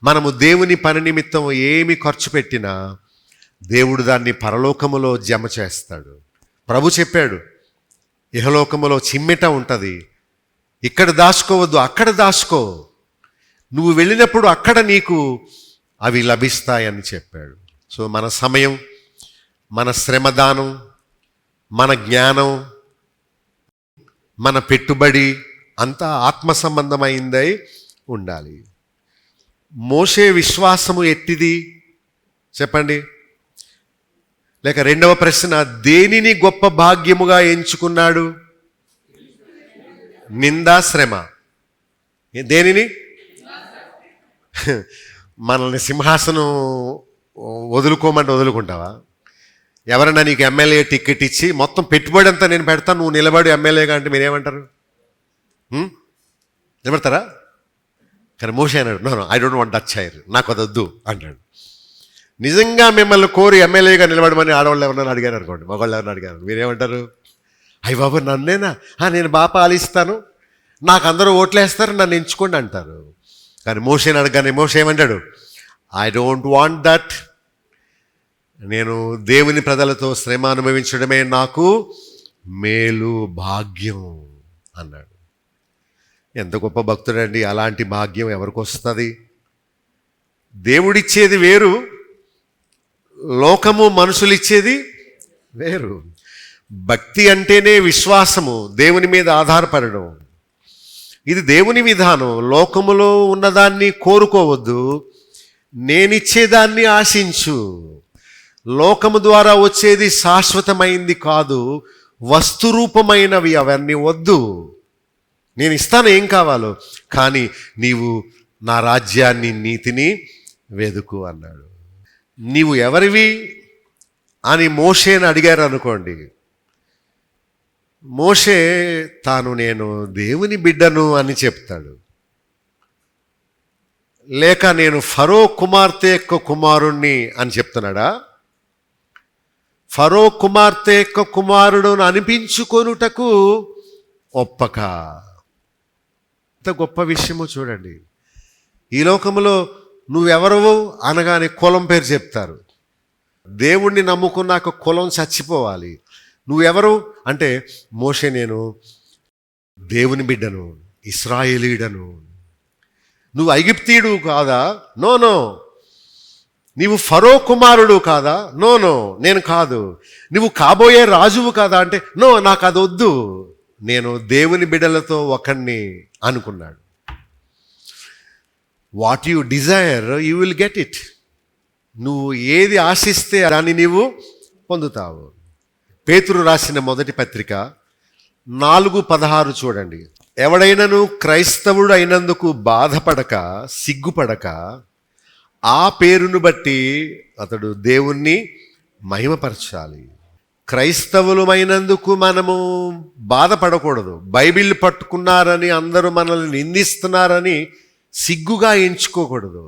మనము దేవుని పని నిమిత్తం ఏమి ఖర్చు పెట్టినా దేవుడు దాన్ని పరలోకములో జమ చేస్తాడు. ప్రభు చెప్పాడు, ఇహలోకములో చిమ్మెట ఉంటుంది, ఇక్కడ దాచుకోవద్దు, అక్కడ దాచుకో, నువ్వు వెళ్ళినప్పుడు అక్కడ నీకు అవి లభిస్తాయని చెప్పాడు. సో మన సమయం, మన శ్రమదానం, మన జ్ఞానం, మన పెట్టుబడి అంతా ఆత్మ సంబంధమైందై ఉండాలి. మోషే విశ్వాసము ఎట్టిది చెప్పండి? లేక రెండవ ప్రశ్న, దేనిని గొప్ప భాగ్యముగా ఎంచుకున్నాడు? నిందా, శ్రమ. దేనిని? మనల్ని సింహాసనం వదులుకోమంటే వదులుకుంటావా? ఎవరన్నా నీకు ఎమ్మెల్యే టికెట్ ఇచ్చి మొత్తం పెట్టుబడి అంతా నేను పెడతాను, నువ్వు నిలబడి ఎమ్మెల్యేగా అంటే మీరేమంటారు? నిలబడతారా? కానీ మోషే అన్నాడు, no I don't want that chair, నాకు అది వద్దు అంటాడు. నిజంగా మిమ్మల్ని కోరి ఎమ్మెల్యేగా నిలబడమని ఆడవాళ్ళు ఎవరన్నా అడిగారు అనుకోండి, మగవాళ్ళు ఎవరన్నా అడిగారు, మీరేమంటారు? అయ్య బాబు నన్నేనా, నేను బాగా పాలిస్తాను, నాకు అందరూ ఓట్లేస్తారు, నన్ను ఎంచుకోండి అంటారు. కానీ మోషేని అడగానే మోషే ఏమంటాడు? ఐ డోంట్ వాంట్ దట్, నేను దేవుని ప్రజలతో శ్రమ అనుభవించడమే నాకు మేలు, భాగ్యం అన్నాడు. ఎంత గొప్ప భక్తుడండి! అలాంటి భాగ్యం ఎవరికి వస్తుంది? దేవుడిచ్చేది వేరు, లోకము మనుషులు ఇచ్చేది వేరు. భక్తి అంటేనే విశ్వాసము, దేవుని మీద ఆధారపడడం. ఇది దేవుని విధానం. లోకములో ఉన్నదాన్ని కోరుకోవద్దు, నేనిచ్చేదాన్ని ఆశించు. లోకము ద్వారా వచ్చేది శాశ్వతమైంది కాదు, వస్తురూపమైనవి, అవన్నీ వద్దు. నేను ఇస్తాను ఏం కావాలో, కానీ నీవు నా రాజ్యాన్ని, నీతిని వెదుకు అన్నాడు. నీవు ఎవరివి అని మోషేని అడిగారు అనుకోండి, మోషే నేను దేవుని బిడ్డను అని చెప్తాడు. లేక నేను ఫరో కుమార్తె యొక్క కుమారుణ్ణి అని చెప్తున్నాడా? ఫరో కుమార్తె యొక్క కుమారుడును అనిపించుకొనుటకు ఒప్పక. ఎంత గొప్ప విషయమో చూడండి. ఈ లోకంలో నువ్వెవరవు అనగానే కులం పేరు చెప్తారు. దేవుణ్ణి నమ్ముకున్నాక కులం చచ్చిపోవాలి. నువ్వెవరు అంటే మోషే నేను దేవుని బిడ్డను, ఇశ్రాయేలీయుడను. నువ్వు ఐగుప్తీయుడు కాదా? No no. నీవు ఫరో కుమారుడు కాదా? నో నో, నేను కాదు. నువ్వు కాబోయే రాజువు కాదా అంటే నో, నాకు అది వద్దు, నేను దేవుని బిడ్డలతో ఒకడిని అనుకున్నాడు. What you desire you will get it. నువ్వు ఏది ఆశిస్తే దాన్ని నీవు పొందుతావు. పేతురు రాసిన మొదటి పత్రిక 4:16 చూడండి. ఎవడైనను క్రైస్తవుడు అయినందుకు బాధపడక, సిగ్గుపడక, ఆ పేరును బట్టి అతడు దేవుణ్ణి మహిమపరచాలి. క్రైస్తవులమైనందుకు మనము బాధపడకూడదు. బైబిల్ పట్టుకున్నారని అందరూ మనల్ని నిందిస్తున్నారని సిగ్గుగా ఎంచుకోకూడదు.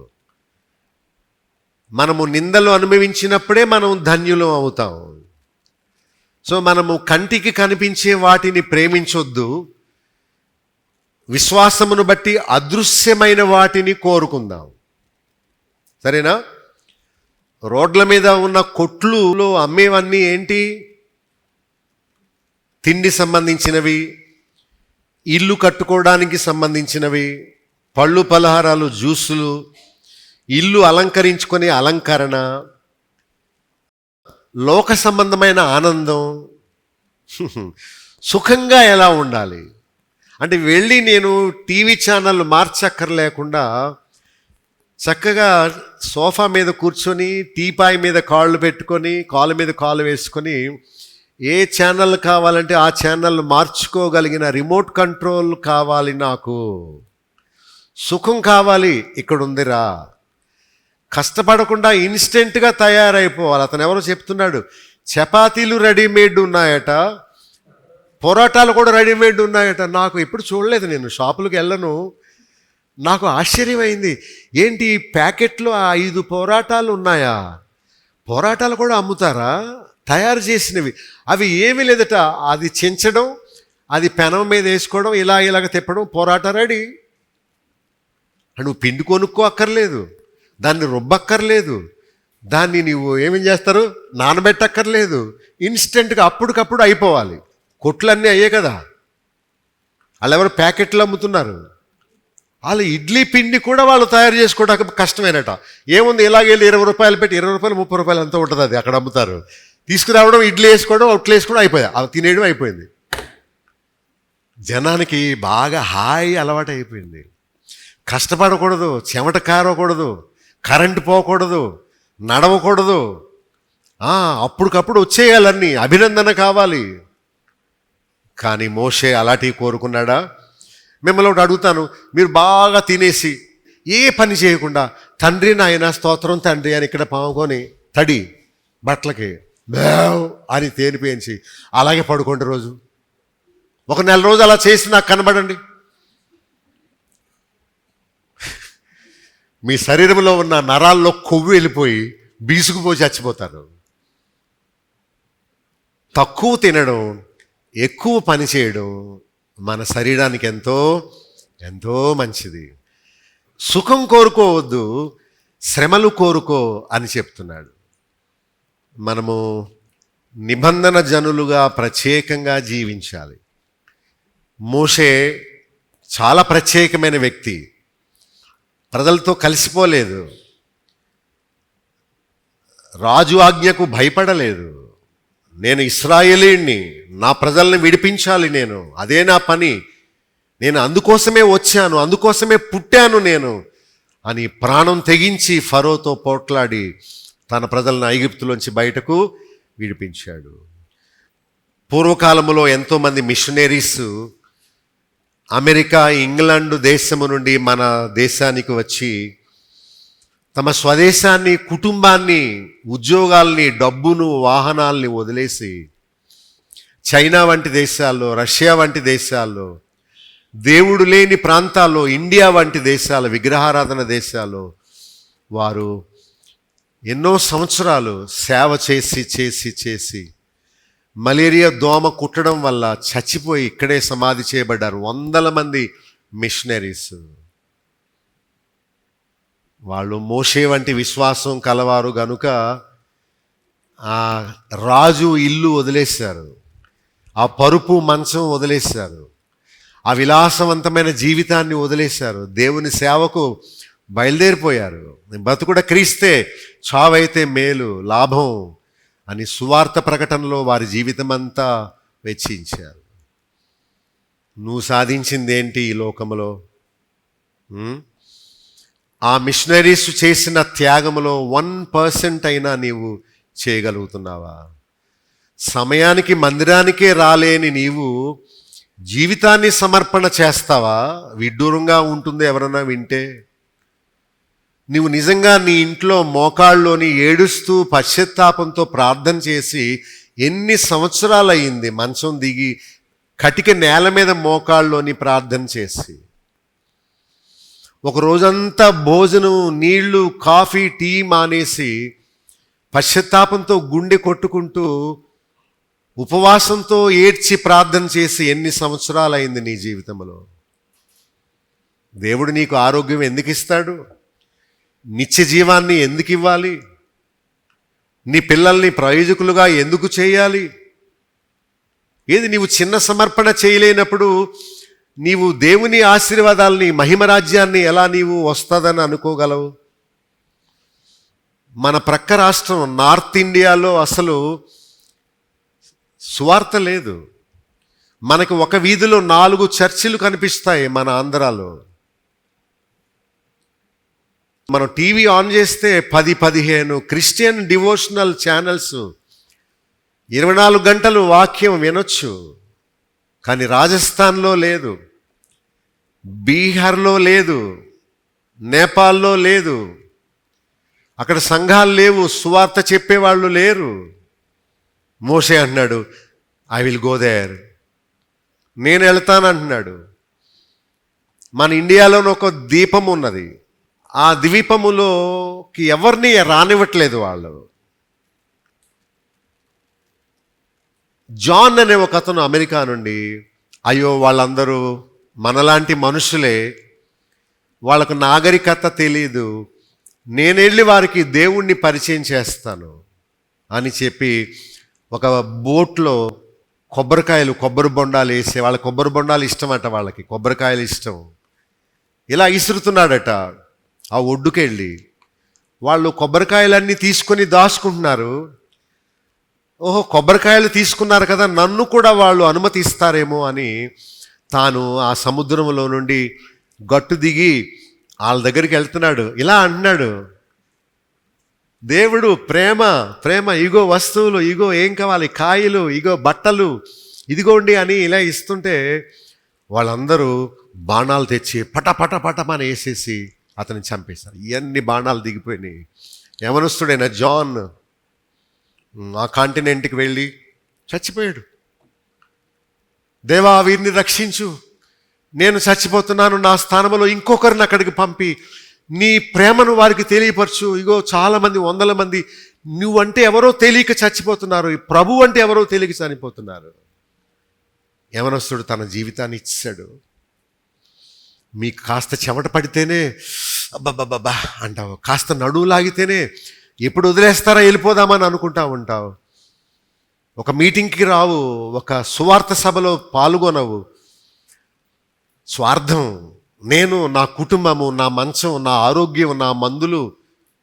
మనము నిందలు అనుభవించినప్పుడే మనం ధన్యులం అవుతాం. సో మనము కంటికి కనిపించే వాటిని ప్రేమించొద్దు, విశ్వాసమును బట్టి అదృశ్యమైన వాటిని కోరుకుందాం. సరేనా? రోడ్ల మీద ఉన్న కొట్లులో అమ్మేవన్నీ ఏంటి? తిండి సంబంధించినవి, ఇల్లు కట్టుకోవడానికి సంబంధించినవి, పళ్ళు పలహారాలు, జ్యూసులు, ఇల్లు అలంకరించుకునే అలంకరణ, లోక సంబంధమైన ఆనందం, సుఖంగా ఎలా ఉండాలి అంటే వెళ్ళి నేను టీవీ ఛానల్ మార్చక్కర్లేకుండా చక్కగా సోఫా మీద కూర్చొని, టీపాయ్ మీద కాళ్ళు పెట్టుకొని, కాలు మీద కాలు వేసుకొని, ఏ ఛానల్ కావాలంటే ఆ ఛానల్ మార్చుకోగలిగిన రిమోట్ కంట్రోల్ కావాలి. నాకు సుఖం కావాలి, ఇక్కడ ఉందిరా. కష్టపడకుండా ఇన్స్టెంట్గా తయారైపోవాలి. అతను ఎవరో చెప్తున్నాడు, చపాతీలు రెడీమేడ్ ఉన్నాయట, పొరాటాలు కూడా రెడీమేడ్ ఉన్నాయట. నాకు ఎప్పుడు చూడలేదు, నేను షాపులకు వెళ్ళను. నాకు ఆశ్చర్యమైంది, ఏంటి ఈ ప్యాకెట్లో 5 పొరాటాలు ఉన్నాయా? పొరాటాలు కూడా అమ్ముతారా? తయారు చేసినవి. అవి ఏమీ లేదట, అది చెంచడం, అది పెనం మీద వేసుకోవడం, ఇలాగ తిప్పడం, పొరాటా రెడీ. నువ్వు పిండి కొనుక్కో అక్కర్లేదు, దాన్ని రుబ్బక్కర్లేదు, దాన్ని నీవు ఏమేం చేస్తారు, నానబెట్టక్కర్లేదు. ఇన్స్టెంట్గా అప్పటికప్పుడు అయిపోవాలి. కొట్లన్నీ అయ్యే కదా, వాళ్ళు ఎవరు ప్యాకెట్లు అమ్ముతున్నారు. వాళ్ళు ఇడ్లీ పిండి కూడా వాళ్ళు తయారు చేసుకోవడానికి కష్టమేనట. ఏముంది, ఇలాగెళ్ళి 20 రూపాయలు పెట్టి 20 రూపాయలు 30 రూపాయలు అంతా ఉంటుంది, అది అక్కడ అమ్ముతారు. తీసుకురావడం, ఇడ్లీ వేసుకోవడం, ఒట్లు వేసుకోవడం, అయిపోయాయి, అవి తినేయడం అయిపోయింది. జనానికి బాగా హాయి అలవాటు అయిపోయింది. కష్టపడకూడదు, చెమట కారకూడదు, కరెంటు పోకూడదు, నడవకూడదు, అప్పటికప్పుడు వచ్చేయాలన్నీ, అభినందన కావాలి. కానీ మోషే అలాంటివి కోరుకున్నాడా? మిమ్మల్ని ఒకటి అడుగుతాను, మీరు బాగా తినేసి ఏ పని చేయకుండా తండ్రి నాయన స్తోత్రం తండ్రి అని ఇక్కడ పాముకొని తడి బట్టలకి బేవ్ అని తేనిపేయించి అలాగే పడుకోండి రోజు. ఒక నెల రోజు అలా చేసి నాకు కనబడండి. మీ శరీరంలో ఉన్న నరాల్లో కొవ్వు వెళ్ళిపోయి బీసుకుపోయి చచ్చిపోతారు. తక్కువ తినడం, ఎక్కువ పని చేయడం మన శరీరానికి ఎంతో ఎంతో మంచిది. సుఖం కోరుకోవద్దు, శ్రమలు కోరుకో అని చెప్తున్నాడు. మనము నిబంధన జనులుగా ప్రత్యేకంగా జీవించాలి. మోషే చాలా ప్రత్యేకమైన వ్యక్తి, ప్రజలతో కలిసిపోలేదు, రాజు ఆజ్ఞకు భయపడలేదు. నేను ఇశ్రాయేలీయుణ్ణి, నా ప్రజల్ని విడిపించాలి, నేను అదే నా పని, నేను అందుకోసమే వచ్చాను, అందుకోసమే పుట్టాను నేను అని ప్రాణం తెగించి ఫరోతో పోట్లాడి తన ప్రజలను ఐగుప్తులోంచి బయటకు విడిపించాడు. పూర్వకాలంలో ఎంతోమంది మిషనరీస్ అమెరికా, ఇంగ్లాండ్ దేశము నుండి మన దేశానికి వచ్చి తమ స్వదేశాన్ని, కుటుంబాన్ని, ఉద్యోగాల్ని, డబ్బును, వాహనాల్ని వదిలేసి చైనా వంటి దేశాల్లో, రష్యా వంటి దేశాల్లో, దేవుడు లేని ప్రాంతాల్లో, ఇండియా వంటి దేశాల విగ్రహారాధన దేశాల్లో వారు ఎన్నో సంవత్సరాలు సేవ చేసి చేసి చేసి మలేరియా దోమ కుట్టడం వల్ల చచ్చిపోయి ఇక్కడే సమాధి చేయబడ్డారు 100 మంది మిషనరీస్. వాళ్ళు మోషే వంటి విశ్వాసం కలవారు గనుక ఆ రాజు ఇల్లు వదిలేశారు, ఆ పరుపు మంచం వదిలేశారు, ఆ విలాసవంతమైన జీవితాన్ని వదిలేశారు, దేవుని సేవకు బయలుదేరిపోయారు. బతుకుడ క్రీస్తే, చావైతే మేలు, లాభం అని సువార్త ప్రకటనలో వారి జీవితం అంతా వెచ్చించారు. నువ్వు సాధించిందేంటి ఈ లోకంలో? ఆ మిషనరీస్ చేసిన త్యాగంలో 1% అయినా నీవు చేయగలుగుతున్నావా? సమయానికి మందిరానికే రాలేని నీవు జీవితాన్ని సమర్పణ చేస్తావా? విడ్డూరంగా ఉంటుంది ఎవరన్నా వింటే. నీవు నిజంగా నీ ఇంట్లో మోకాళ్ళలోని ఏడుస్తూ పశ్చాత్తాపంతో ప్రార్థన చేసి ఎన్ని సంవత్సరాలు అయింది మంచం దిగి కటిక నేల మీద మోకాళ్ళలోని ప్రార్థన చేసి? ఒక రోజంతా భోజనం, నీళ్లు, కాఫీ, టీ మానేసి పశ్చాత్తాపంతో గుండె కొట్టుకుంటూ ఉపవాసంతో ఏడ్చి ప్రార్థన చేసి ఎన్ని సంవత్సరాలు అయింది నీ జీవితంలో? దేవుడు నీకు ఆరోగ్యం ఎందుకు ఇస్తాడు? నిత్య జీవాన్ని ఎందుకు ఇవ్వాలి? నీ పిల్లల్ని ప్రయోజకులుగా ఎందుకు చేయాలి? ఏది నీవు చిన్న సమర్పణ చేయలేనప్పుడు నీవు దేవుని ఆశీర్వాదాలని, మహిమరాజ్యాన్ని ఎలా నీవు వస్తుందని అనుకోగలవు? మన ప్రక్క రాష్ట్రం నార్త్ ఇండియాలో అసలు సువార్త లేదు. మనకి ఒక వీధిలో 4 చర్చిలు కనిపిస్తాయి. మన ఆంధ్రాలో మనం టీవీ ఆన్ చేస్తే 10-15 క్రిస్టియన్ డివోషనల్ ఛానల్స్ 24 గంటలు వాక్యం వినొచ్చు. కానీ రాజస్థాన్లో లేదు, బీహార్లో లేదు, నేపాల్లో లేదు. అక్కడ సంఘాలు లేవు, సువార్త చెప్పేవాళ్ళు లేరు. మోషే అంటున్నాడు, ఐ విల్ గో దేర్, నేను వెళ్తాను అంటున్నాడు. మన ఇండియాలోని ఒక దీపం ఉన్నది, ఆ ద్వీపములోకి ఎవరిని రానివ్వట్లేదు వాళ్ళు. జాన్ అనే ఒక అతను అమెరికా నుండి, అయ్యో వాళ్ళందరూ మనలాంటి మనుషులే, వాళ్ళకు నాగరికత తెలీదు, నేను వెళ్ళి వారికి దేవుణ్ణి పరిచయం చేస్తాను అని చెప్పి ఒక బోట్లో కొబ్బరి బొండాలు వేసే, వాళ్ళ కొబ్బరి బొండాలు ఇష్టం అట, వాళ్ళకి కొబ్బరికాయలు ఇష్టం. ఇలా ఇసురుతున్నాడట. ఆ ఒడ్డుకెళ్ళి వాళ్ళు కొబ్బరికాయలన్నీ తీసుకొని దాచుకుంటున్నారు. ఓహో, కొబ్బరికాయలు తీసుకున్నారు కదా, నన్ను కూడా వాళ్ళు అనుమతిస్తారేమో అని తాను ఆ సముద్రంలో నుండి గట్టు దిగి వాళ్ళ దగ్గరికి వెళ్తున్నాడు. ఇలా అంటున్నాడు, దేవుడు ప్రేమ ప్రేమ, ఇగో వస్తువులు, ఇగో ఏం కావాలి, కాయలు, ఇగో బట్టలు, ఇదిగోండి అని ఇలా ఇస్తుంటే వాళ్ళందరూ బాణాలు తెచ్చి పట పట పటమని వేసేసి అతన్ని చంపేశారు. ఇవన్నీ బాణాలు దిగిపోయినాయి. యవనస్తుడైన జాన్ ఆ కాంటినెంట్కి వెళ్ళి చచ్చిపోయాడు. దేవా, వీరిని రక్షించు, నేను చచ్చిపోతున్నాను, నా స్థానంలో ఇంకొకరిని అక్కడికి పంపి నీ ప్రేమను వారికి తెలియపరచు. ఇగో చాలామంది, 100 మంది నువ్వంటే ఎవరో తెలియక చచ్చిపోతున్నారు, ప్రభు అంటే ఎవరో తెలియక చనిపోతున్నారు. యవనస్తుడు తన జీవితాన్ని ఇచ్చాడు. మీకు కాస్త చెమట పడితేనే అబ్బబ్బబ్బా అంటావు, కాస్త నడువు లాగితేనే ఎప్పుడు వదిలేస్తారా వెళ్ళిపోదామని అనుకుంటా ఉంటావు. ఒక మీటింగ్కి రావు, ఒక సువార్త సభలో పాల్గొనవు. స్వార్థం, నేను, నా కుటుంబము, నా మంచం, నా ఆరోగ్యం, నా మందులు,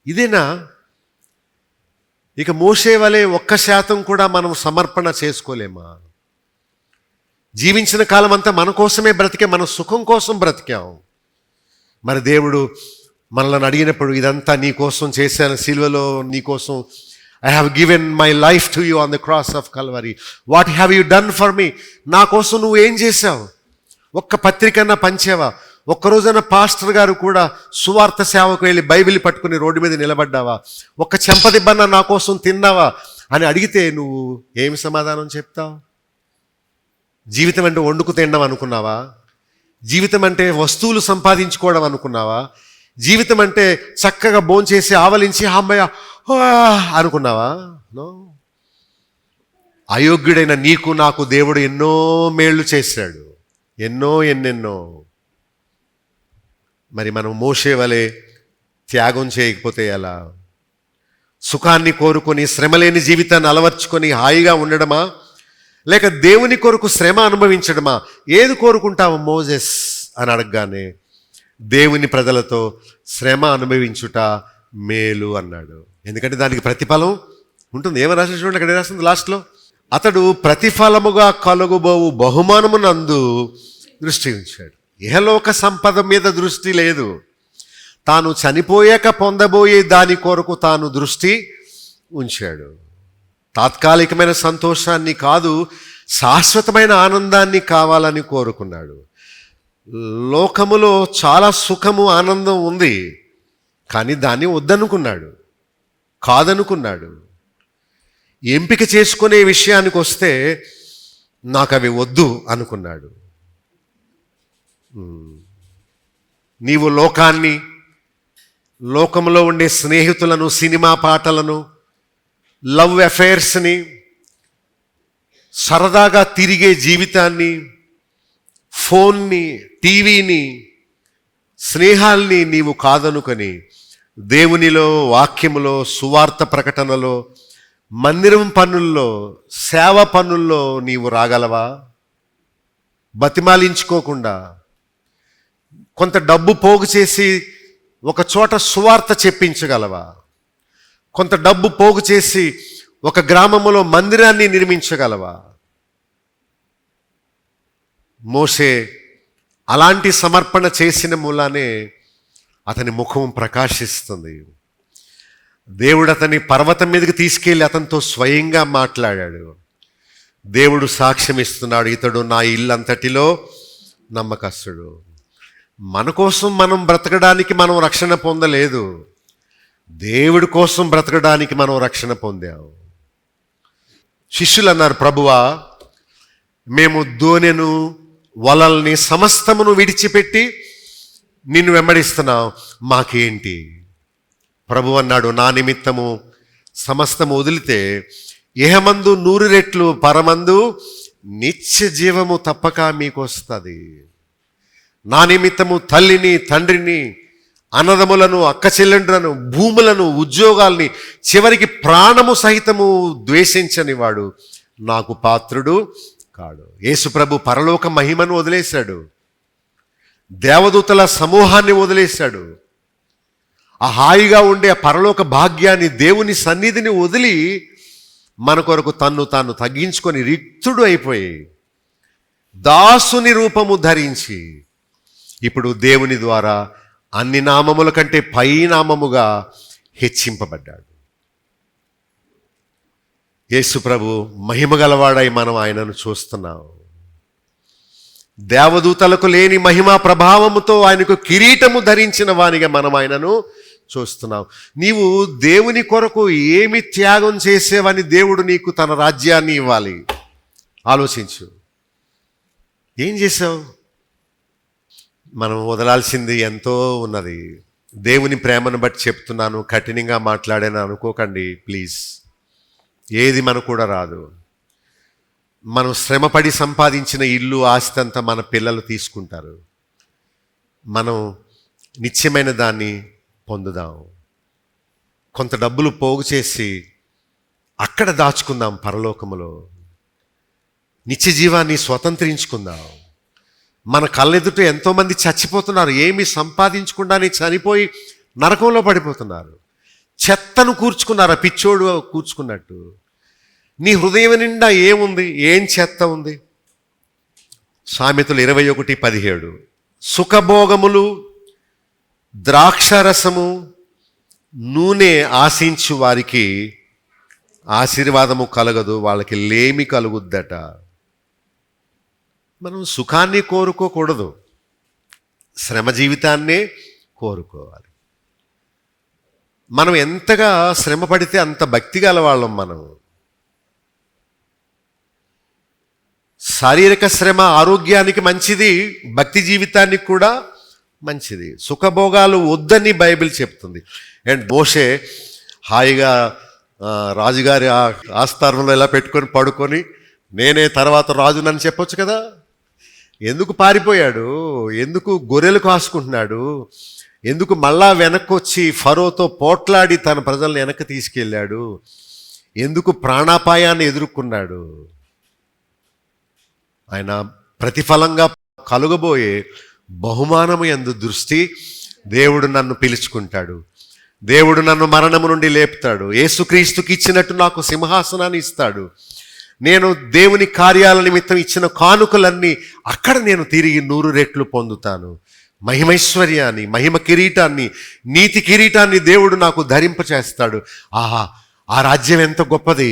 ఇదేనా? ఇక మోసే వలె 1% కూడా మనం సమర్పణ చేసుకోలేమా? జీవించిన కాలం అంతా మన కోసమే బ్రతికే, మన సుఖం కోసం బ్రతికాం. మరి దేవుడు మనల్ని అడిగినప్పుడు, ఇదంతా నీ కోసం చేశాను సిలువలో, నీ కోసం, I have given my life to you on the cross of Calvary, what have you done for me? నా కోసం నువ్వు ఏం చేశావు? ఒక్క పత్రికన్నా పంచావా? ఒక్కరోజైనా పాస్టర్ గారు కూడా సువార్త సేవకు వెళ్ళి బైబిల్ పట్టుకుని రోడ్డు మీద నిలబడ్డావా? ఒక్క చెంపదిబ్బన్నా నా కోసం తిన్నావా అని అడిగితే నువ్వు ఏమి సమాధానం చెప్తావు? జీవితం అంటే వండుకు తినడం అనుకున్నావా? జీవితం అంటే వస్తువులు సంపాదించుకోవడం అనుకున్నావా? జీవితం అంటే చక్కగా భోంచేసి ఆవలించి అమ్మయ్య అనుకున్నావా? నో. అయోగ్యుడైన నీకు నాకు దేవుడు ఎన్నో మేళ్లు చేశాడు, ఎన్నెన్నో. మరి మనం మోసే వలె త్యాగం చేయకపోతే ఎలా? సుఖాన్ని కోరుకొని శ్రమలేని జీవితాన్ని అలవర్చుకొని హాయిగా ఉండడమా, లేక దేవుని కొరకు శ్రమ అనుభవించడమా? ఏది కోరుకుంటావు మోజెస్ అని అడగగానే దేవుని ప్రజలతో శ్రమ అనుభవించుట మేలు అన్నాడు. ఎందుకంటే దానికి ప్రతిఫలం ఉంటుంది. ఏమని రాసిన చూడండి, అక్కడ రాస్తుంది లాస్ట్లో, అతడు ప్రతిఫలముగా కలుగుబోవు బహుమానమునందు దృష్టి ఉంచాడు. ఇహలోక సంపద మీద దృష్టి లేదు, తాను చనిపోయాక పొందబోయే దాని కొరకు తాను దృష్టి ఉంచాడు. తాత్కాలికమైన సంతోషాన్ని కాదు, శాశ్వతమైన ఆనందాన్ని కావాలని కోరుకున్నాడు. లోకములో చాలా సుఖము, ఆనందం ఉంది, కానీ దాన్ని వద్దనుకున్నాడు, కాదనుకున్నాడు. ఎంపిక చేసుకునే విషయానికి వస్తే నాకు అవి వద్దు అనుకున్నాడు. నీవు లోకాన్ని, లోకంలో ఉండే స్నేహితులను, సినిమా పాటలను, లవ్ అఫైర్స్ని, సరదాగా తిరిగే జీవితాన్ని, ఫోన్ని, టీవీని, స్నేహాల్ని నీవు కాదనుకొని దేవునిలో, వాక్యములో, సువార్త ప్రకటనలో, మందిరం పనుల్లో, సేవ పనుల్లో నీవు రాగలవా? బతిమాలించుకోకుండా కొంత డబ్బు పోగు చేసి ఒక చోట సువార్త చెప్పించగలవా? కొంత డబ్బు పోగు చేసి ఒక గ్రామంలో మందిరాన్ని నిర్మించగలవా? మోషే అలాంటి సమర్పణ చేసిన మూలానే అతని ముఖం ప్రకాశిస్తుంది. దేవుడు అతని పర్వతం మీదకి తీసుకెళ్ళి అతనితో స్వయంగా మాట్లాడాడు. దేవుడు సాక్ష్యం ఇస్తున్నాడు, ఇతడు నా ఇల్లంతటిలో నమ్మకస్తుడు. మన కోసం మనం బ్రతకడానికి మనం రక్షణ పొందలేదు, దేవుడి కోసం బ్రతకడానికి మనం రక్షణ పొందాం. శిష్యులు అన్నారు, ప్రభువా, మేము దోణెను, వలల్ని, సమస్తమును విడిచిపెట్టి నిన్ను వెంబడిస్తున్నాం, మాకేంటి? ప్రభు అన్నాడు, నా నిమిత్తము సమస్తము వదిలితే ఇహమందు 100 రెట్లు, పరమందు నిత్య జీవము తప్పక మీకు వస్తుంది. నా నిమిత్తము తల్లిని, తండ్రిని, అన్నదమ్ములను, అక్క చెల్లెండ్రులను, భూములను, ఉద్యోగాల్ని, చివరికి ప్రాణము సహితము ద్వేషించని వాడు నాకు పాత్రుడు కాడు. యేసుప్రభు పరలోక మహిమను వదిలేశాడు, దేవదూతల సమూహాన్ని వదిలేశాడు, ఆ హాయిగా ఉండే ఆ పరలోక భాగ్యాన్ని, దేవుని సన్నిధిని వదిలి మన కొరకు తన్ను తాను తగ్గించుకొని రిక్తుడు అయిపోయి దాసుని రూపము ధరించి ఇప్పుడు దేవుని ద్వారా అన్ని నామముల కంటే పై నామముగా హెచ్చింపబడ్డాడు. యేసు ప్రభు మహిమ గలవాడై మనం ఆయనను చూస్తున్నాం. దేవదూతలకు లేని మహిమా ప్రభావముతో ఆయనకు కిరీటము ధరించిన వానిగా మనం ఆయనను చూస్తున్నాం. నీవు దేవుని కొరకు ఏమి త్యాగం చేసేవని దేవుడు నీకు తన రాజ్యాన్ని ఇవ్వాలి. ఆలోచించు, ఏం చేసావు? మనం వదలాల్సింది ఎంతో ఉన్నది. దేవుని ప్రేమను బట్టి చెప్తున్నాను, కఠినంగా మాట్లాడాను అనుకోకండి ప్లీజ్. ఏది మనకు కూడా రాదు. మనం శ్రమపడి సంపాదించిన ఇల్లు, ఆస్తి అంతా మన పిల్లలు తీసుకుంటారు. మనం నిత్యమైన దాన్ని పొందుదాం. కొంత డబ్బులు పోగు చేసి అక్కడ దాచుకుందాం, పరలోకములో నిత్య జీవాన్ని స్వతంత్రించుకుందాం. మన కళ్ళెదుట ఎంతోమంది చచ్చిపోతున్నారు, ఏమి సంపాదించకుండానే చనిపోయి నరకంలో పడిపోతున్నారు. చెత్తను కూర్చుకున్నారు, పిచ్చోడు కూర్చుకున్నట్టు. నీ హృదయం నిండా ఏముంది? ఏం చెత్త ఉంది? సామెతలు 21:17 సుఖభోగములు, ద్రాక్షరసము, నూనె ఆశించు వారికి ఆశీర్వాదము కలగదు, వాళ్ళకి లేమి కలుగుద్దట. మనం సుఖాన్ని కోరుకోకూడదు, శ్రమ జీవితాన్నే కోరుకోవాలి. మనం ఎంతగా శ్రమ పడితే అంత భక్తి గలవాళ్ళం. మనం శారీరక శ్రమ ఆరోగ్యానికి మంచిది, భక్తి జీవితానికి కూడా మంచిది. సుఖభోగాలు వద్దని బైబిల్ చెప్తుంది. అండ్ మోషే హాయిగా రాజుగారి ఆస్థానంలో ఎలా పెట్టుకొని పడుకొని నేనే తర్వాత రాజునని చెప్పొచ్చు కదా. ఎందుకు పారిపోయాడు? ఎందుకు గొర్రెలు కాసుకుంటున్నాడు? ఎందుకు మళ్ళా వెనక్కి వచ్చి ఫరోతో పోట్లాడి తన ప్రజల్ని వెనక్కి తీసుకెళ్ళాడు? ఎందుకు ప్రాణాపాయాన్ని ఎదుర్కొన్నాడు? ఆయన ప్రతిఫలంగా కలుగబోయే బహుమానము యందు దృష్టి. దేవుడు నన్ను పిలుచుకుంటాడు, దేవుడు నన్ను మరణము నుండి లేపుతాడు, యేసుక్రీస్తుకి ఇచ్చినట్టు నాకు సింహాసనాన్ని ఇస్తాడు. నేను దేవుని కార్యాల నిమిత్తం ఇచ్చిన కానుకలన్నీ అక్కడ నేను తిరిగి 100 రెట్లు పొందుతాను. మహిమైశ్వర్యాన్ని, మహిమ కిరీటాన్ని, నీతి కిరీటాన్ని దేవుడు నాకు ధరింపచేస్తాడు. ఆహా, ఆ రాజ్యం ఎంత గొప్పది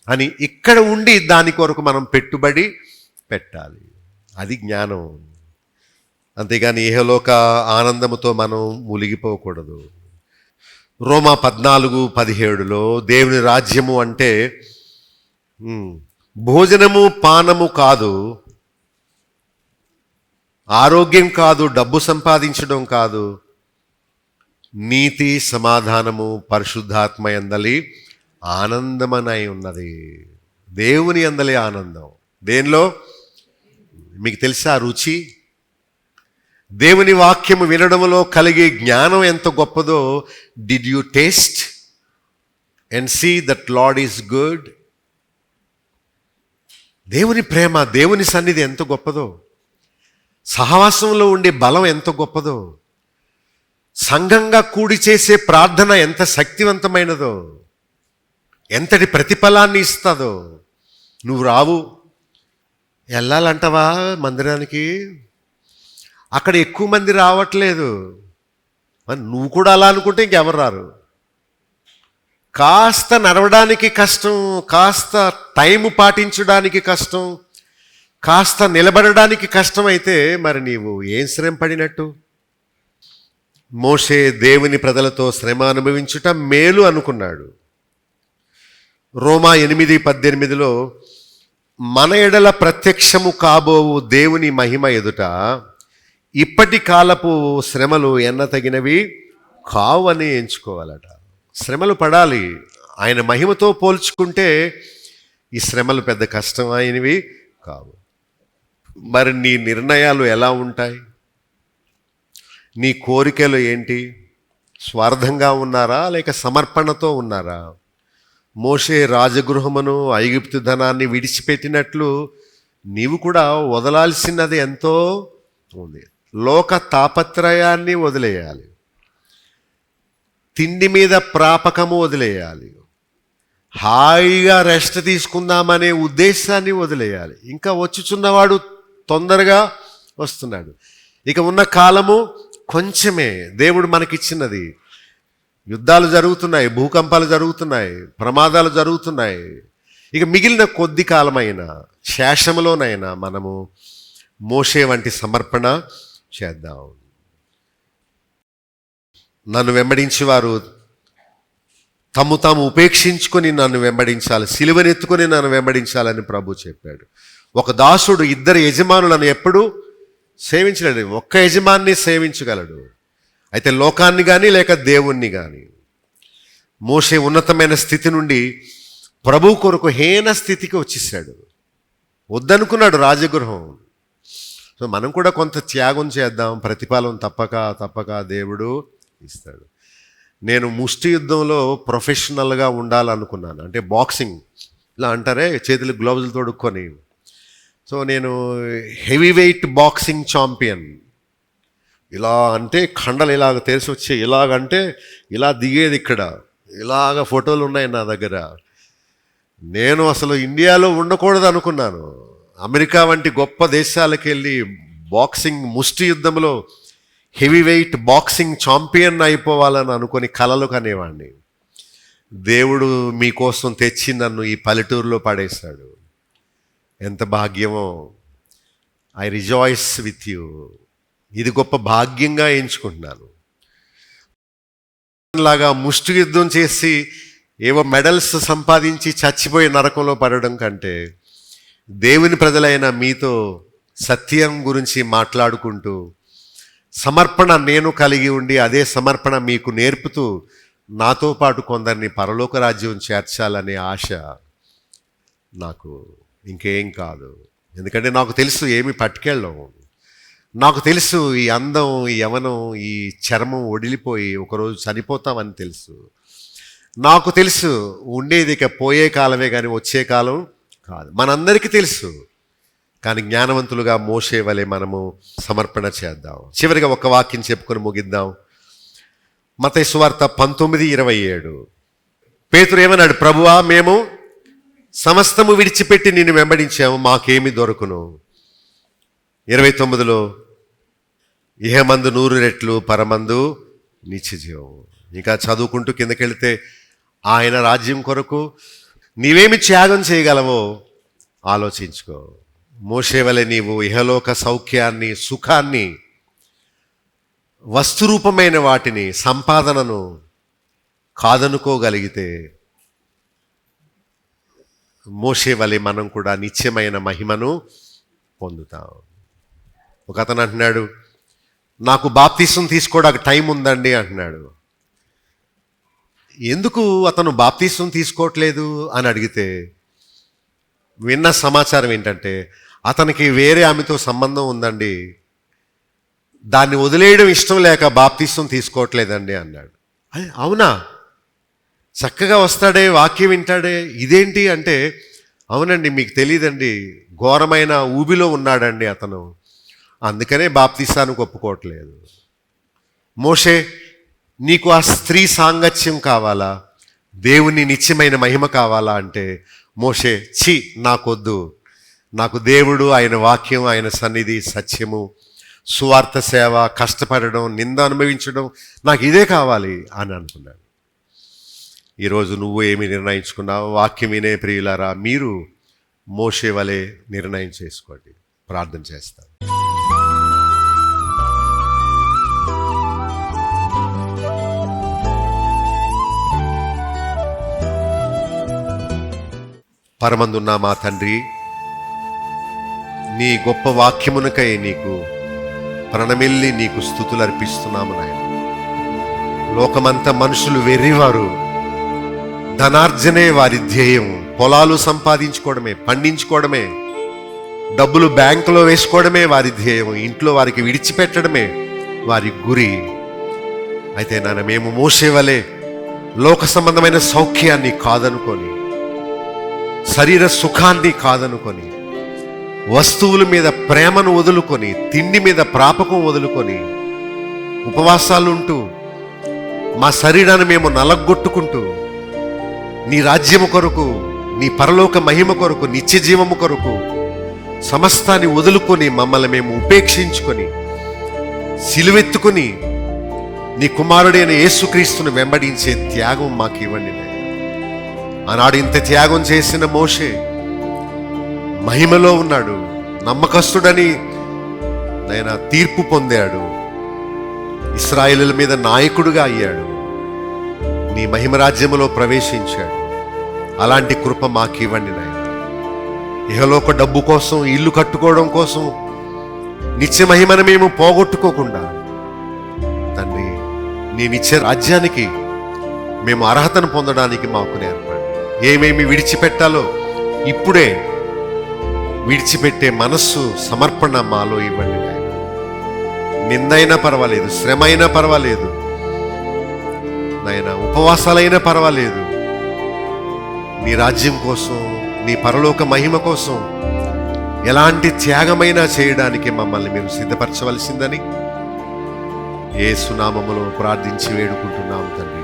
అని ఇక్కడ ఉండి దాని కొరకు మనం పెట్టుబడి పెట్టాలి. అది జ్ఞానం. అంతేగాని ఇహలోక ఆనందముతో మనం మునిగిపోకూడదు. రోమా 14:17 దేవుని రాజ్యము అంటే భోజనము పానము కాదు, ఆరోగ్యం కాదు, డబ్బు సంపాదించడం కాదు, నీతి, సమాధానము, పరిశుద్ధాత్మ యందలి ఆనందమనై ఉన్నది. దేవుని యందలి ఆనందం. దేనిలో? మీకు తెలుసా రుచి? దేవుని వాక్యము వినడంలో కలిగే జ్ఞానం ఎంత గొప్పదో. Did you taste and see that lord is good? దేవుని ప్రేమ, దేవుని సన్నిధి ఎంత గొప్పదో, సహవాసంలో ఉండే బలం ఎంత గొప్పదో, సంఘంగా కూడి చేసే ప్రార్థన ఎంత శక్తివంతమైనదో, ఎంతటి ప్రతిఫలాన్ని ఇస్తుందో. నువ్వు రావు, వెళ్ళాలంటావా మందిరానికి? అక్కడ ఎక్కువ మంది రావట్లేదు, నువ్వు కూడా అలా అనుకుంటే ఇంకెవరు రారు. కాస్త నడవడానికి కష్టం, కాస్త టైము పాటించడానికి కష్టం, కాస్త నిలబడడానికి కష్టమైతే మరి నీవు ఏం శ్రమ పడినట్టు? మోషే దేవుని ప్రజలతో శ్రమ అనుభవించుట మేలు అనుకున్నాడు. రోమా 8:18 మన ఎడల ప్రత్యక్షము కాబోవు దేవుని మహిమ ఎదుట ఇప్పటి కాలపు శ్రమలు ఎన్నతగినవి కావు అని ఎంచుకోవాలట. శ్రమలు పడాలి. ఆయన మహిమతో పోల్చుకుంటే ఈ శ్రమలు పెద్ద కష్టమైనవి కావు. మరి నీ నిర్ణయాలు ఎలా ఉంటాయి? నీ కోరికలు ఏంటి? స్వార్థంగా ఉన్నారా లేక సమర్పణతో ఉన్నారా? మోషే రాజగృహమును ఐగుప్తు ధనాన్ని విడిచిపెట్టినట్లు నీవు కూడా వదలాల్సినది ఎంతో ఉంది. లోక తాపత్రయాన్ని వదిలేయాలి, తిండి మీద ప్రాపకము వదిలేయాలి, హాయిగా రెస్ట్ తీసుకుందామనే ఉద్దేశాన్ని వదిలేయాలి. ఇంకా వచ్చుచున్నవాడు తొందరగా వస్తున్నాడు. ఇక ఉన్న కాలము కొంచెమే. దేవుడు మనకిచ్చినది. యుద్ధాలు జరుగుతున్నాయి, భూకంపాలు జరుగుతున్నాయి, ప్రమాదాలు జరుగుతున్నాయి. ఇక మిగిలిన కొద్ది కాలమైన శేషములోనైనా మనము మోషే వంటి సమర్పణ చేద్దాం. నన్ను వెంబడించేవారు తమ్ము తాము ఉపేక్షించుకొని నన్ను వెంబడించాలి, సిలువనెత్తుకొని నన్ను వెంబడించాలని ప్రభు చెప్పాడు. ఒక దాసుడు ఇద్దరు యజమానులను ఎప్పుడూ సేవించలేడు. ఒక్క యజమాన్ని సేవించగలడు, అయితే లోకాన్ని కానీ లేక దేవుణ్ణి కానీ. మోషే ఉన్నతమైన స్థితి నుండి ప్రభు కొరకు హీన స్థితికి వచ్చేసాడు. వద్దనుకున్నాడు రాజగృహం. సో మనం కూడా కొంత త్యాగం చేద్దాం, ప్రతిఫలం తప్పక దేవుడు ఇస్తాడు. నేను ముష్టి యుద్ధంలో ప్రొఫెషనల్గా ఉండాలనుకున్నాను. అంటే బాక్సింగ్ ఇలా అంటారే, చేతులు గ్లౌజులు తొడుక్కొని. సో నేను హెవీ వెయిట్ బాక్సింగ్ ఛాంపియన్. ఇలా అంటే కండలు ఇలాగ తెలిసి వచ్చే, ఇలాగంటే ఇలా దిగేది, ఇక్కడ ఇలాగ ఫోటోలు ఉన్నాయి నా దగ్గర. నేను అసలు ఇండియాలో ఉండకూడదు అనుకున్నాను. అమెరికా వంటి గొప్ప దేశాలకు వెళ్ళి బాక్సింగ్ ముష్టి యుద్ధంలో హెవీ వెయిట్ బాక్సింగ్ ఛాంపియన్ అయిపోవాలని అనుకొని కలలు కనేవాడిని. దేవుడు మీకోసం తెచ్చి నన్ను ఈ పల్లెటూరులో పడేశాడు. ఎంత భాగ్యమో! I rejoice with you. ఇది గొప్ప భాగ్యంగా ఎంచుకుంటున్నాను. లాగా ముష్టి యుద్ధం చేసి ఏవో మెడల్స్ సంపాదించి చచ్చిపోయి నరకంలో పడడం కంటే దేవుని ప్రజలైన మీతో సత్యం గురించి మాట్లాడుకుంటూ సమర్పణ నేను కలిగి ఉండి అదే సమర్పణ మీకు నేర్పుతూ నాతో పాటు కొందరిని పరలోక రాజ్యం చేర్చాలనే ఆశ నాకు, ఇంకేం కాదు. ఎందుకంటే నాకు తెలుసు ఏమి పట్టుకెళ్ళం. నాకు తెలుసు ఈ అందం, ఈ యవనం, ఈ చర్మం వడిలిపోయి ఒకరోజు చనిపోతామని తెలుసు. నాకు తెలుసు ఉండేది ఇక పోయే కాలమే కానీ వచ్చే కాలం కాదు. మనందరికీ తెలుసు. కానీ జ్ఞానవంతులుగా మోషే వలె మనము సమర్పణ చేద్దాం. చివరిగా ఒక వాక్యం చెప్పుకొని ముగిద్దాం. మత్తయి సువార్త 19:27. పేతురు ఏమన్నాడు? ప్రభువా, మేము సమస్తము విడిచిపెట్టి నిన్ను వెంబడించాము, మాకేమి దొరకును? 29లో ఇహమందు 100 రెట్లు, పరమందు నిత్యజీవం. ఇంకా చదువుకుంటూ కిందకెళ్తే ఆయన రాజ్యం కొరకు నీవేమి త్యాగం చేయగలవో ఆలోచించుకో. మోషే వలె నీవు ఇహలోక సౌఖ్యాన్ని, సుఖాన్ని, వస్తురూపమైన వాటిని, సంపాదనను కాదనుకోగలిగితే మోషే వలె మనం కూడా నిత్యమైన మహిమను పొందుతాం. ఒక అతను అంటున్నాడు, నాకు బాప్తిసం తీసుకోవడానికి టైం ఉందండి అంటున్నాడు. ఎందుకు అతను బాప్తిసం తీసుకోవట్లేదు అని అడిగితే విన్న సమాచారం ఏంటంటే అతనికి వేరే ఆమెతో సంబంధం ఉందండి, దాన్ని వదిలేయడం ఇష్టం లేక బాప్తిసం తీసుకోవట్లేదండి అన్నాడు. అవునా? చక్కగా వస్తాడే, వాక్యం వింటాడే, ఇదేంటి అంటే అవునండి మీకు తెలియదండి, ఘోరమైన ఊబిలో ఉన్నాడండి అతను, అందుకనే బాప్తిసానికి ఒప్పుకోవట్లేదు. మోషే, నీకు ఆ స్త్రీ సాంగత్యం కావాలా, దేవుని నిత్యమైన మహిమ కావాలా అంటే మోషే, ఛీ నాకొద్దు, నాకు దేవుడు, ఆయన వాక్యం, ఆయన సన్నిధి, సత్యము, సువార్త సేవ, కష్టపడడం, నింద అనుభవించడం, నాకు ఇదే కావాలి అని అనుకున్నాడు. ఈరోజు నువ్వు ఏమి నిర్ణయించుకున్నావు? వాక్యం వినే ప్రియులారా, మీరు మోషే వలె నిర్ణయం చేసుకోండి. ప్రార్థన చేస్తాను. పరమందున్న మా తండ్రి, నీ గొప్ప వాక్యమునకై నీకు ప్రణమిల్లి నీకు స్తుతులు అర్పిస్తున్నాము నాయన. లోకమంతా మనుషులు వెర్రివారు, ధనార్జనే వారి ధ్యేయం, పొలాలు సంపాదించుకోవడమే, పండించుకోవడమే, డబ్బులు బ్యాంకులో వేసుకోవడమే వారి ధ్యేయం, ఇంట్లో వారికి విడిచిపెట్టడమే వారి గురి. అయితే నాన్న, మేము మోసే వలె లోక సంబంధమైన సౌఖ్యాన్ని కాదనుకొని, శరీర సుఖాన్ని కాదనుకొని, వస్తువుల మీద ప్రేమను వదులుకొని, తిండి మీద ప్రాపకం వదులుకొని, ఉపవాసాలుంటూ మా శరీరాన్ని మేము నలగొట్టుకుంటూ నీ రాజ్యము కొరకు, నీ పరలోక మహిమ కొరకు, నిత్య జీవము కొరకు సమస్తాన్ని వదులుకొని మమ్మల్ని మేము ఉపేక్షించుకొని సిలువెత్తుకుని నీ కుమారుడైన యేసుక్రీస్తును వెంబడించే త్యాగం మాకు ఇవ్వండి. ఆనాడు ఇంత త్యాగం చేసిన మోషే మహిమలో ఉన్నాడు, నమ్మకస్తుడని ఆయన తీర్పు పొందాడు, ఇశ్రాయేలుల మీద నాయకుడుగా అయ్యాడు, నీ మహిమ రాజ్యములో ప్రవేశించాడు. అలాంటి కృప మాకు ఇవ్వండి నాయన. ఇహలోక డబ్బు కోసం, ఇల్లు కట్టుకోవడం కోసం నిత్య మహిమను మేము పోగొట్టుకోకుండా తండ్రి, నీ నిత్య రాజ్యానికి మేము అర్హతను పొందడానికి మాకు నేర్పండి. ఏమేమి విడిచిపెట్టాలో ఇప్పుడే విడిచిపెట్టే మనస్సు, సమర్పణ మాలో ఇవ్వండి నాయన. నిందైనా పర్వాలేదు, శ్రమ అయినా పర్వాలేదు నాయన, ఉపవాసాలైనా పర్వాలేదు, నీ రాజ్యం కోసం, నీ పరలోక మహిమ కోసం ఎలాంటి త్యాగమైనా చేయడానికి మమ్మల్ని మీరు సిద్ధపరచవలసిందని యేసు నామములో ప్రార్థించి వేడుకుంటున్నాము తండ్రి.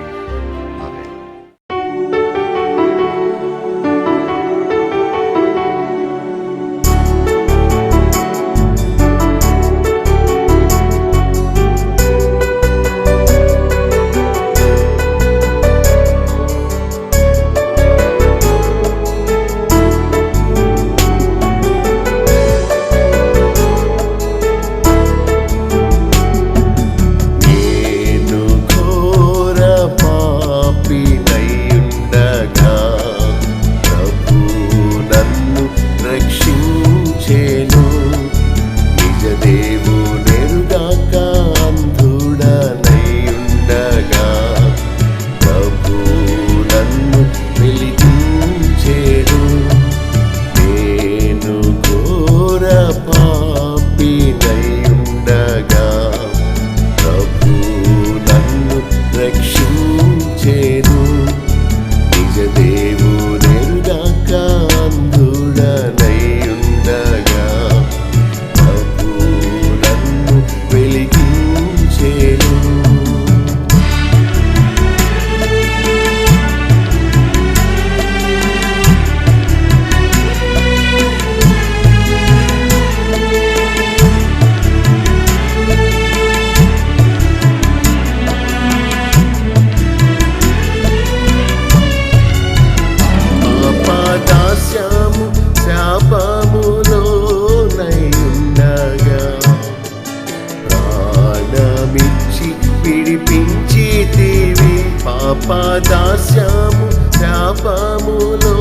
పాపదాస్యము శాపములో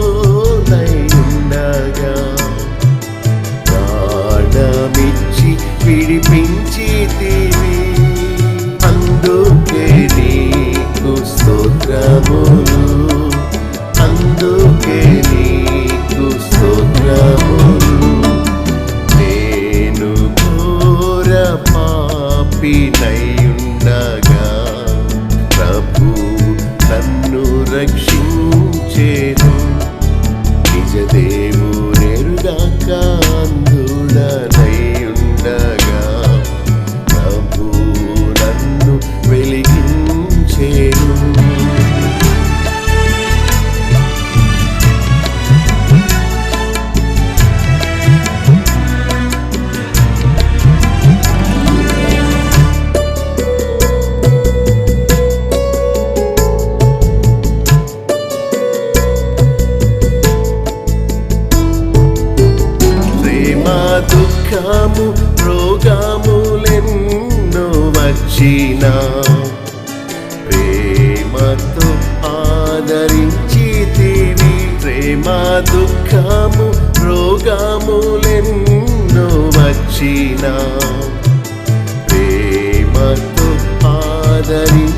నైండగా ప్రాణమిచ్చి విడిపించితివి. అందుకే నీకు స్తోత్రములు, అందుకే నీకు స్తోత్రములు. నేను ఘోర పాపినైయుండగా ప్రభు నన్ను రక్షించేను. నిజ దేవుడెరుగాక అంధుడనైయుండగా ప్రభు నన్ను వెలిగించేను. దుఃఖము రోగములెన్నో వచ్చినా ప్రేమతో ఆదరించితివి. ప్రేమ దుఃఖము రోగములెన్నో వచ్చినా ప్రేమతో ఆదరించి